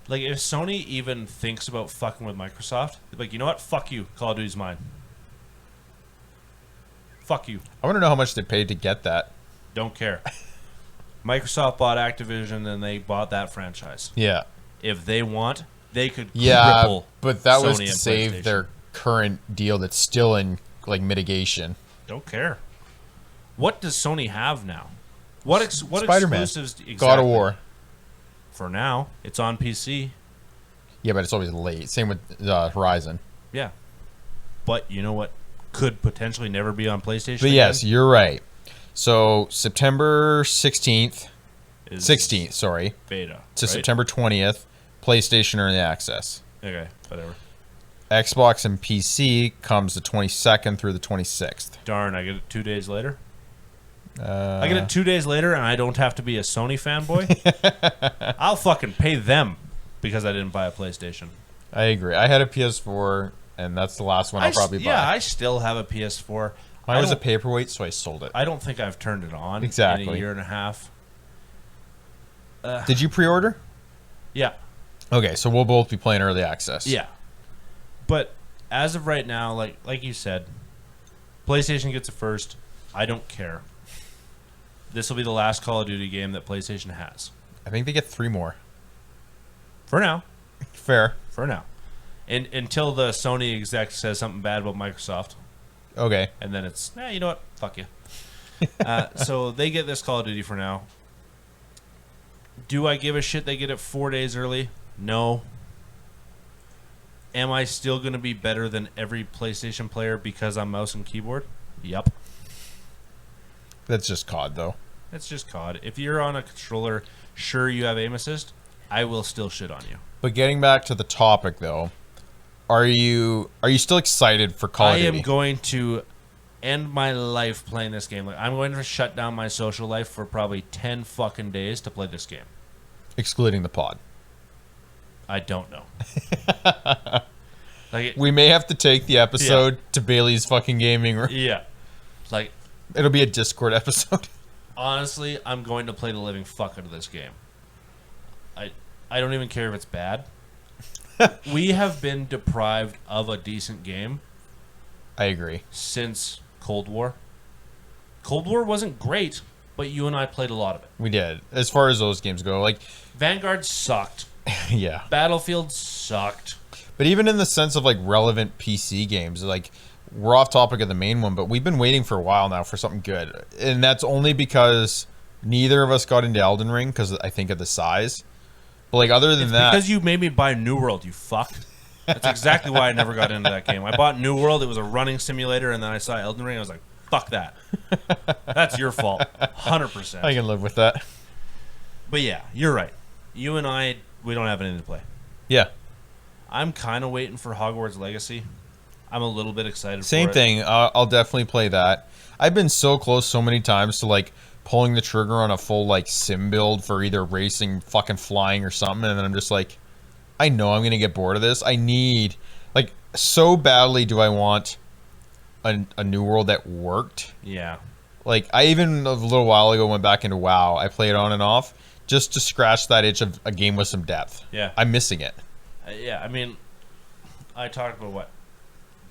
Sony even thinks about fucking with Microsoft, they're like, you know what? Fuck you. Call of Duty's mine. Fuck you. I want to know how much they paid to get that. Don't care. Microsoft bought Activision and they bought that franchise. Yeah. If they want, they could Yeah, cripple but that was Sony to and save PlayStation. their current deal that's still in like mitigation. Don't care. What does Sony have now? What Spider-Man. exclusives? Exactly. God of War. For now, it's on PC. Yeah, but it's always late. Same with Horizon. Yeah. But you know what could potentially never be on PlayStation But again? yes, you're right. So September 16th, Is 16th, sorry, beta. to right? September 20th, PlayStation Early Access. Okay, whatever. Xbox and PC comes the 22nd through the 26th. Darn, I get it 2 days later. I get it 2 days later, and I don't have to be a Sony fanboy. I'll fucking pay them because I didn't buy a PlayStation. I agree. I had a PS4, and that's the last one I'll probably buy. Yeah, I still have a PS4. Mine was a paperweight, so I sold it. I don't think I've turned it on in Exactly. a year and a half. Did you pre-order? Yeah. Okay, so we'll both be playing early access. Yeah. But as of right now, like you said, PlayStation gets it first. I don't care. This will be the last Call of Duty game that PlayStation has. I think they get 3 more. For now. Fair. For now. And until the Sony exec says something bad about Microsoft. Okay. And then it's, you know what? Fuck you. So they get this Call of Duty for now. Do I give a shit they get it 4 days early? No. Am I still going to be better than every PlayStation player because I'm mouse and keyboard? Yup. That's just COD, though. It's just COD. If you're on a controller, sure you have aim assist, I will still shit on you. But getting back to the topic, though, are you still excited for Call of Duty? I am going to end my life playing this game. Like, I'm going to shut down my social life for probably 10 fucking days to play this game. Excluding the pod. I don't know. Like, We may have to take the episode to Bailey's fucking gaming room. yeah. Like, It'll be a Discord episode. honestly, I'm going to play the living fuck out of this game. I don't even care if it's bad. We have been deprived of a decent game I agree. since Cold War. Cold War wasn't great, but you and I played a lot of it. We did. As far as those games go, like, Vanguard sucked. Yeah. Battlefield sucked. But even in the sense of like relevant PC games, like we're off topic of the main one, but we've been waiting for a while now for something good. And that's only because neither of us got into Elden Ring because I think of the size. But like other than that, because you made me buy New World, you fuck. That's exactly why I never got into that game. I bought New World, it was a running simulator, and then I saw Elden Ring, I was like, fuck that. That's your fault. 100%. I can live with that. But yeah, you're right. You and I, we don't have anything to play. Yeah. I'm kind of waiting for Hogwarts Legacy. I'm a little bit excited Same for it. thing. I'll definitely play that. I've been so close so many times to like pulling the trigger on a full like sim build for either racing, fucking flying or something, and then I'm just like, I know I'm gonna get bored of this. I need like so badly do I want a new world that worked. Yeah. Like I even a little while ago went back into WoW. I played on and off just to scratch that itch of a game with some depth. Yeah. I'm missing it. Yeah, I mean, I talked about what,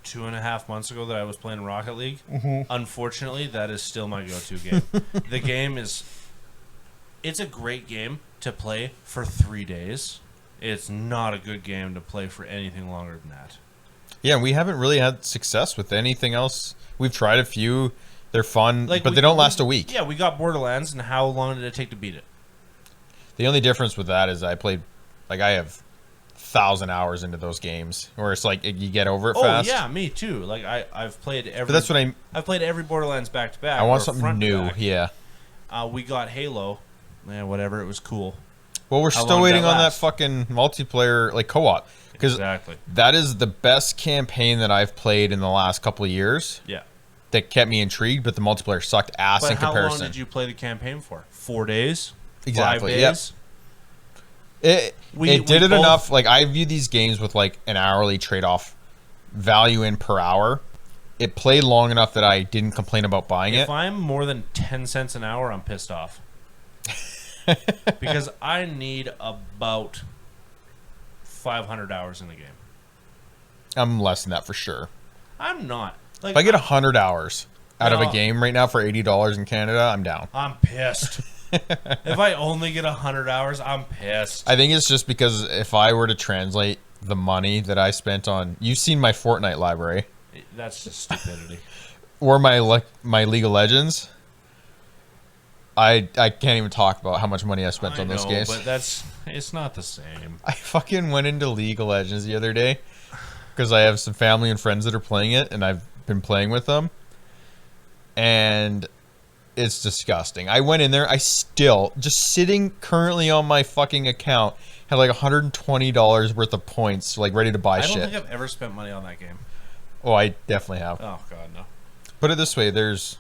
2.5 months ago that I was playing Rocket League. Mm-hmm. Unfortunately, that is still my go-to game. The game is, it's a great game to play for 3 days. It's not a good game to play for anything longer than that. Yeah, we haven't really had success with anything else. We've tried a few. They're fun, Like but they don't last a week. Yeah, we got Borderlands, and how long did it take to beat it? The only difference with that is I played, like I have 1,000 hours into those games, where it's like you get over it fast. Oh yeah, me too. Like I've played every. But that's what I've played every Borderlands back to back. I want or something front to new. back. Yeah. We got Halo. Man, whatever. It was cool. Well, we're How still long did waiting that on that last? fucking multiplayer like co-op because Exactly. that is the best campaign that I've played in the last couple of years. Yeah. That kept me intrigued, but the multiplayer sucked ass But in how comparison. long did you play the campaign for? 4 days? Exactly. 5 Yep. days? It We did it both- enough. Like I view these games with like an hourly trade-off value in per hour. It played long enough that I didn't complain about buying If it. I'm more than 10 cents an hour, I'm pissed off. Because I need about 500 hours in the game. I'm less than that for sure. I'm not. Like, If I get 100 hours out of a No. game right now for $80 in Canada, I'm down. I'm pissed. If I only get 100 hours, I'm pissed. I think it's just because if I were to translate the money that I spent on, you've seen my Fortnite library That's just stupidity. or my League of Legends. I can't even talk about how much money I spent on those games. But it's not the same. I fucking went into League of Legends the other day because I have some family and friends that are playing it, and I've been playing with them, and it's disgusting. I went in there, I still, just sitting currently on my fucking account, had like $120 worth of points, like ready to buy I don't shit. think I've ever spent money on that game. Oh, I definitely have. Oh, God, no. Put it this way, there's,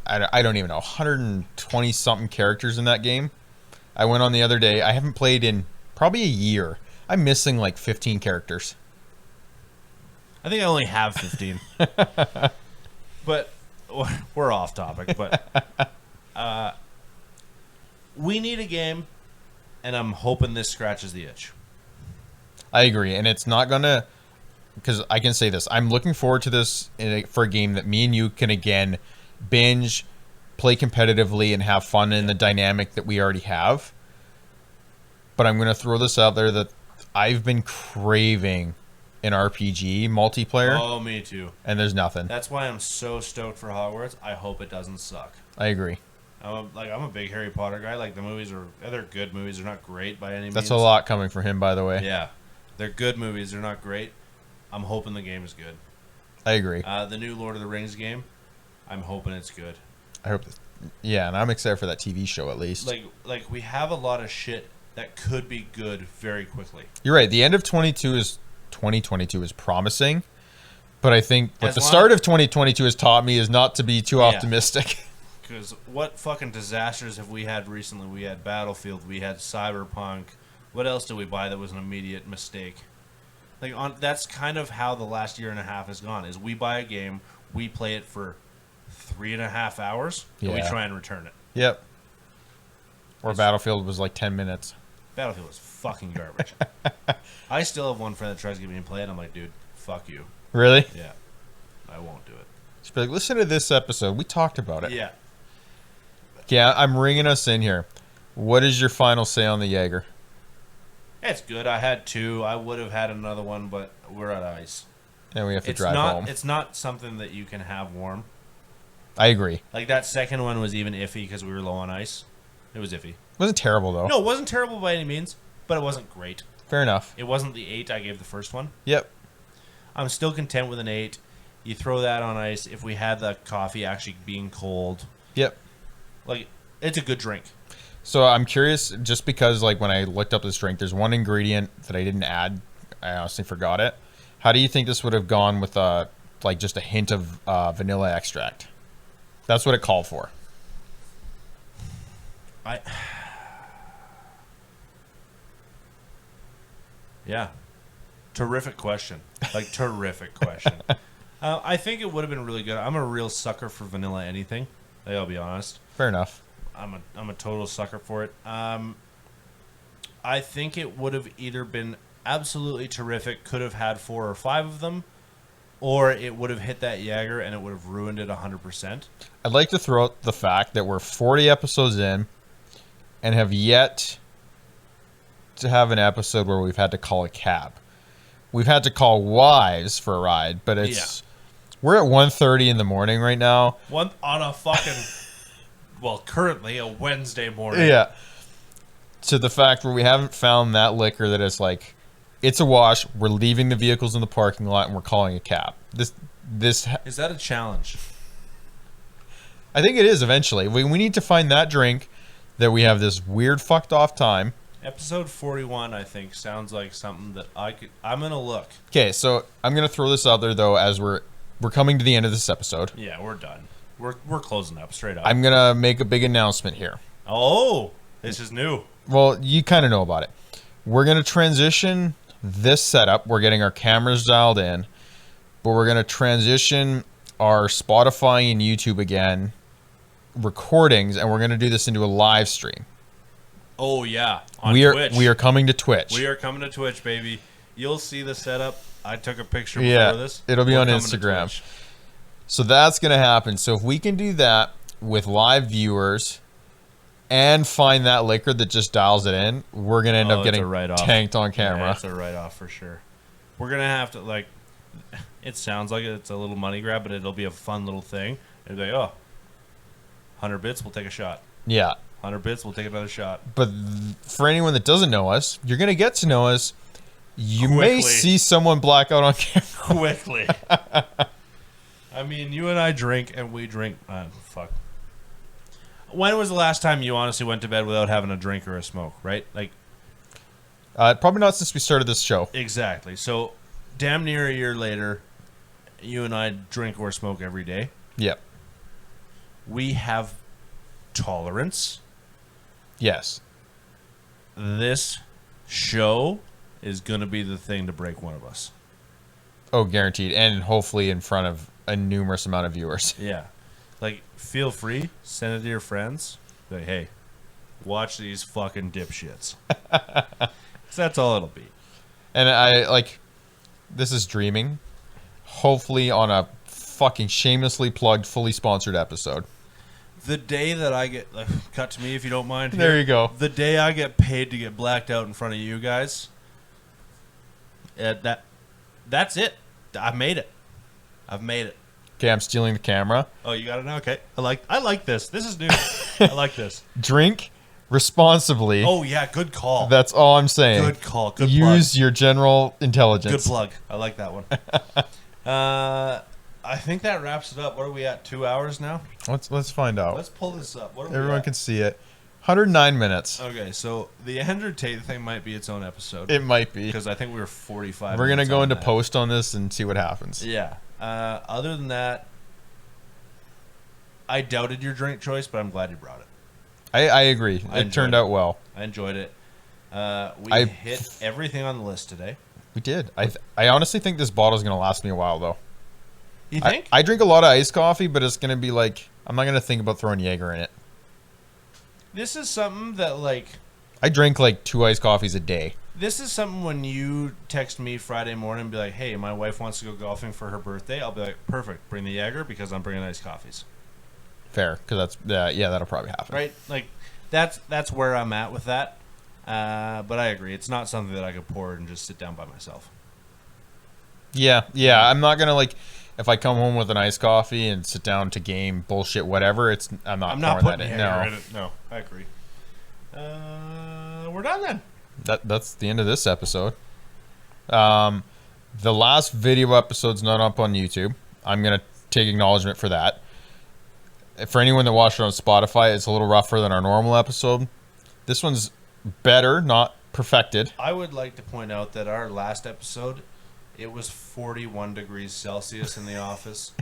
I don't even know, 120 something characters in that game. I went on the other day, I haven't played in probably a year. I'm missing like 15 characters. I think I only have 15. But we're off topic. But we need a game, and I'm hoping this scratches the itch. I agree, and it's not gonna, because I can say this. I'm looking forward to this for a game that me and you can again binge, play competitively, and have fun in the dynamic that we already have. But I'm gonna throw this out there that I've been craving an RPG multiplayer, Oh, me too. and there's nothing. That's why I'm so stoked for Hogwarts. I hope it doesn't suck. I agree. I'm a big Harry Potter guy. Like, the movies they're good movies. They're not great by any means. That's a lot coming from him, by the way. Yeah, they're good movies. They're not great. I'm hoping the game is good. I agree. The new Lord of the Rings game, I'm hoping it's good. I hope. Yeah, and I'm excited for that TV show at least. Like we have a lot of shit that could be good very quickly. You're right. The end of 2022 is promising, but I think what As the long- start of 2022 has taught me is not to be too Yeah. optimistic. Because what fucking disasters have we had recently? We had Battlefield. We had Cyberpunk. What else did we buy that was an immediate mistake? That's kind of how the last year and a half has gone. Is we buy a game, we play it for 3.5 hours, and we Yeah. try and return it. Yep. Or It's- Battlefield was like 10 minutes. Battlefield was fucking garbage. I still have one friend that tries to get me to play it. I'm like, dude, fuck you. Really? Yeah, I won't do it. Just be like, listen to this episode. We talked about it. Yeah. Yeah, I'm ringing us in here. What is your final say on the Jager? It's good. I had two. I would have had another one, but we're at ice. And we have to It's drive not. home. It's not something that you can have warm. I agree. Like that second one was even iffy because we were low on ice. It was iffy. Wasn't terrible though. No, it wasn't terrible by any means, but it wasn't great. Fair enough. It wasn't the 8 I gave the first one. Yep. I'm still content with an 8. You throw that on ice. If we had the coffee actually being cold, Yep. like it's a good drink. So I'm curious, just because like when I looked up this drink, there's one ingredient that I didn't add. I honestly forgot it. How do you think this would have gone with like just a hint of vanilla extract? That's what it called for. Yeah. Terrific question. Like, terrific question. I think it would have been really good. I'm a real sucker for vanilla anything. I'll be honest. Fair enough. I'm a total sucker for it. I think it would have either been absolutely terrific, could have had 4 or 5 of them, or it would have hit that Jager and it would have ruined it 100%. I'd like to throw out the fact that we're 40 episodes in and have yet to have an episode where we've had to call a cab. We've had to call wives for a ride, but we're at 1:30 in the morning right now. One on a fucking currently a Wednesday morning. Yeah. To the fact where we haven't found that liquor that is like, it's a wash. We're leaving the vehicles in the parking lot and we're calling a cab. This Is that a challenge? I think it is eventually. We need to find that drink that we have this weird fucked off time. Episode 41, I think, sounds like something that I'm gonna look. Okay, so I'm gonna throw this out there though, as we're coming to the end of this episode. Yeah, we're done. We're closing up straight up. I'm gonna make a big announcement here. Oh, this is new. Well, you kind of know about it. We're gonna transition this setup. We're getting our cameras dialed in, but we're gonna transition our Spotify and YouTube again recordings, and we're gonna do this into a live stream. Oh yeah, Twitch. We are coming to Twitch. We are coming to Twitch, baby. You'll see the setup. I took a picture before this. It'll be on Instagram. So that's going to happen. So if we can do that with live viewers and find that liquor that just dials it in, we're going to end up getting tanked on camera. Yeah, that's a write-off for sure. We're going to have to, like, it sounds like it's a little money grab, but it'll be a fun little thing. It'll be like, 100 bits, we'll take a shot. Yeah. 100 bits, we'll take another shot. But for anyone that doesn't know us, you're going to get to know us. You quickly. may see someone black out on camera. Quickly. I mean, you and I drink, and we drink. Fuck. When was the last time you honestly went to bed without having a drink or a smoke, right? Like, probably not since we started this show. Exactly. So, damn near a year later, you and I drink or smoke every day. Yep. We have tolerance. Yes. This show is going to be the thing to break one of us. Oh, guaranteed. And hopefully in front of a numerous amount of viewers. Yeah. Like, feel free. Send it to your friends. Like, hey, watch these fucking dipshits. So that's all it'll be. And this is dreaming. Hopefully on a fucking shamelessly plugged, fully sponsored episode. The day that I get cut to me, if you don't mind. There here, you go. The day I get paid to get blacked out in front of you guys, that's it. I've made it. Okay, I'm stealing the camera. Oh, you got it now. Okay, I like this. This is new. I like this. Drink responsibly. Oh yeah, good call. That's all I'm saying. Good call. Good Use plug. your general intelligence. Good plug. I like that one. I think that wraps it up. What are we at? 2 hours now? Let's find out. Let's pull this up. What are we Everyone at? can see it. 109 minutes. Okay, so the Andrew Tate thing might be its own episode. It might be. Because I think we were 45 We're going to minutes go on into that. post on this and see what happens. Yeah. Other than that, I doubted your drink choice, but I'm glad you brought it. I agree. It turned out well. I enjoyed it. We hit everything on the list today. We did. I honestly think this bottle is going to last me a while, though. You think? I drink a lot of iced coffee, but it's going to be like, I'm not going to think about throwing Jager in it. This is something that, like... I drink like 2 iced coffees a day. This is something when you text me Friday morning and be like, hey, my wife wants to go golfing for her birthday. I'll be like, perfect. Bring the Jager because I'm bringing iced coffees. Fair, because that's, yeah, that'll probably happen. Right? Like, that's where I'm at with that. But I agree. It's not something that I could pour and just sit down by myself. Yeah. I'm not gonna like if I come home with an iced coffee and sit down to game bullshit whatever. I'm not pouring putting that in. Jager No. in it. No, I agree. We're done then. That's the end of this episode. The last video episode's not up on YouTube. I'm gonna take acknowledgement for that. For anyone that watched it on Spotify, it's a little rougher than our normal episode. This one's better, not perfected. I would like to point out that our last episode, it was 41 degrees Celsius in the office.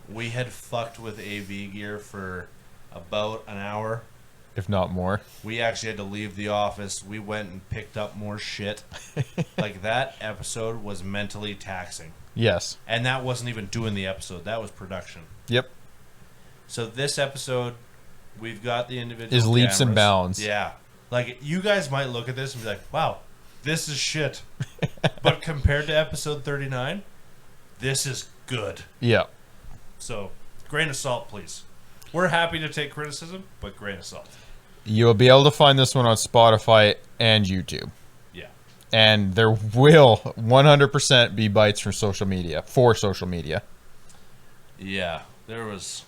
We had fucked with AV gear for about an hour. If not more. We actually had to leave the office. We went and picked up more shit. Like, that episode was mentally taxing. Yes. And that wasn't even doing the episode. That was production. Yep. So this episode, we've got the individual Is leaps and cameras. bounds. Yeah. Like, you guys might look at this and be like, wow, this is shit. But compared to episode 39, this is good. Yeah. So, grain of salt, please. We're happy to take criticism, but grain of salt. You'll be able to find this one on Spotify and YouTube. Yeah. And there will 100% be bites from social media, for social media. Yeah. There was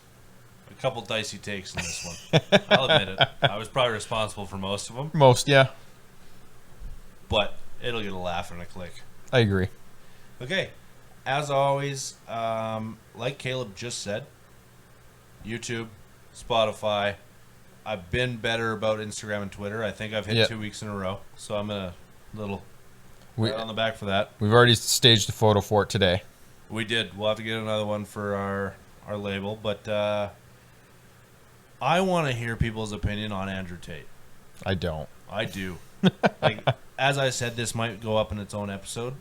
a couple dicey takes in this one. I'll admit it. I was probably responsible for most of them, Most, yeah. but it'll get a laugh and a click. I agree. Okay. As always, like Caleb just said, YouTube, Spotify. I've been better about Instagram and Twitter. I think I've hit 2 weeks in a row, so I'm a little pat on the back for that. We've already staged a photo for it today. We did. We'll have to get another one for our label, but I want to hear people's opinion on Andrew Tate. I don't. I do. Like, as I said, this might go up in its own episode.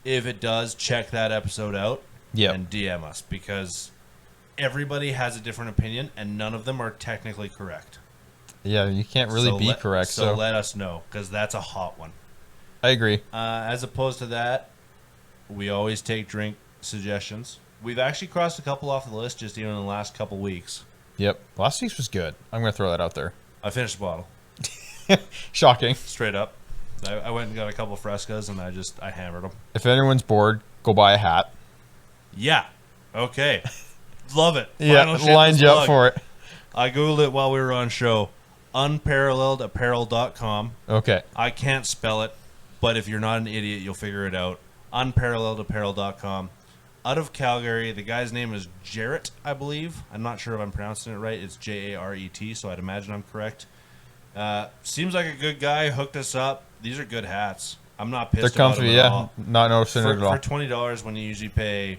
If it does, check that episode out and DM us, because everybody has a different opinion and none of them are technically correct. Yeah, you can't really be correct. So let us know, because that's a hot one. I agree. As opposed to that, we always take drink suggestions. We've actually crossed a couple off the list just even in the last couple weeks. Yep. Last week's was good. I'm going to throw that out there. I finished a bottle. Shocking. Straight up. I went and got a couple Frescas and I hammered them. If anyone's bored, go buy a hat. Yeah. Okay. Love it. Yeah, lined you up for it. I Googled it while we were on show. Unparalleledapparel.com. Okay. I can't spell it, but if you're not an idiot, you'll figure it out. Unparalleledapparel.com. Out of Calgary, the guy's name is Jarrett, I believe. I'm not sure if I'm pronouncing it right. It's Jaret, so I'd imagine I'm correct. Seems like a good guy. Hooked us up. These are good hats. I'm not pissed They're about comfy, them at all. Not noticing it at all. For $20 when you usually pay,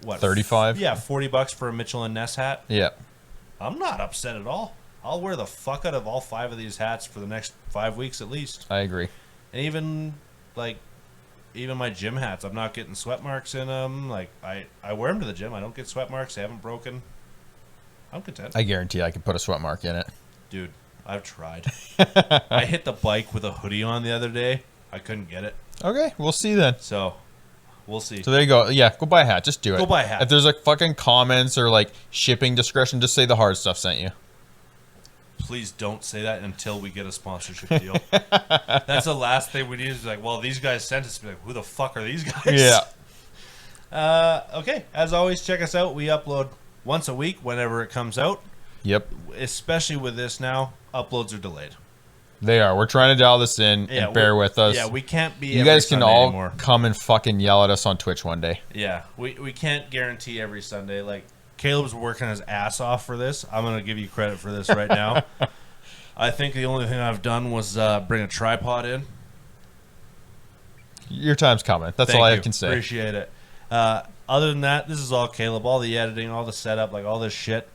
what? 35? Yeah, $40 for a Mitchell & Ness hat. Yeah. I'm not upset at all. I'll wear the fuck out of all 5 of these hats for the next 5 weeks at least. I agree. And even my gym hats, I'm not getting sweat marks in them. Like, I wear them to the gym. I don't get sweat marks. They haven't broken. I'm content. I guarantee I could put a sweat mark in it. Dude, I've tried. I hit the bike with a hoodie on the other day. I couldn't get it. Okay, we'll see then. So, we'll see. So there you go. Yeah, go buy a hat. Just do it. Go buy a hat. If there's like fucking comments or like shipping discretion, just say the hard stuff sent you. Please don't say that until we get a sponsorship deal. That's the last thing we need is like, well, these guys sent us. Be like, who the fuck are these guys? Yeah. Okay. As always, check us out. We upload once a week whenever it comes out. Yep. Especially with this now, uploads are delayed. They are. We're trying to dial this in and bear with us. Yeah, we can't be. You guys can Sunday all anymore. come and fucking yell at us on Twitch one day. Yeah, we can't guarantee every Sunday. Like, Caleb's working his ass off for this. I'm going to give you credit for this right now. I think the only thing I've done was bring a tripod in. Your time's coming. That's all I can say. Appreciate it. Other than that, this is all Caleb. All the editing, all the setup, like all this shit.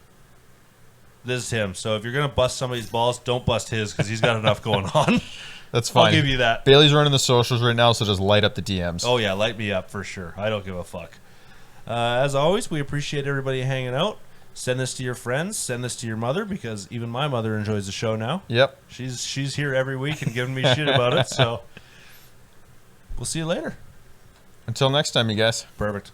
This is him. So if you're going to bust somebody's balls, don't bust his because he's got enough going on. That's fine. I'll give you that. Bailey's running the socials right now, so just light up the DMs. Oh, yeah. Light me up for sure. I don't give a fuck. As always, we appreciate everybody hanging out. Send this to your friends. Send this to your mother because even my mother enjoys the show now. Yep. She's here every week and giving me shit about it. So we'll see you later. Until next time, you guys. Perfect.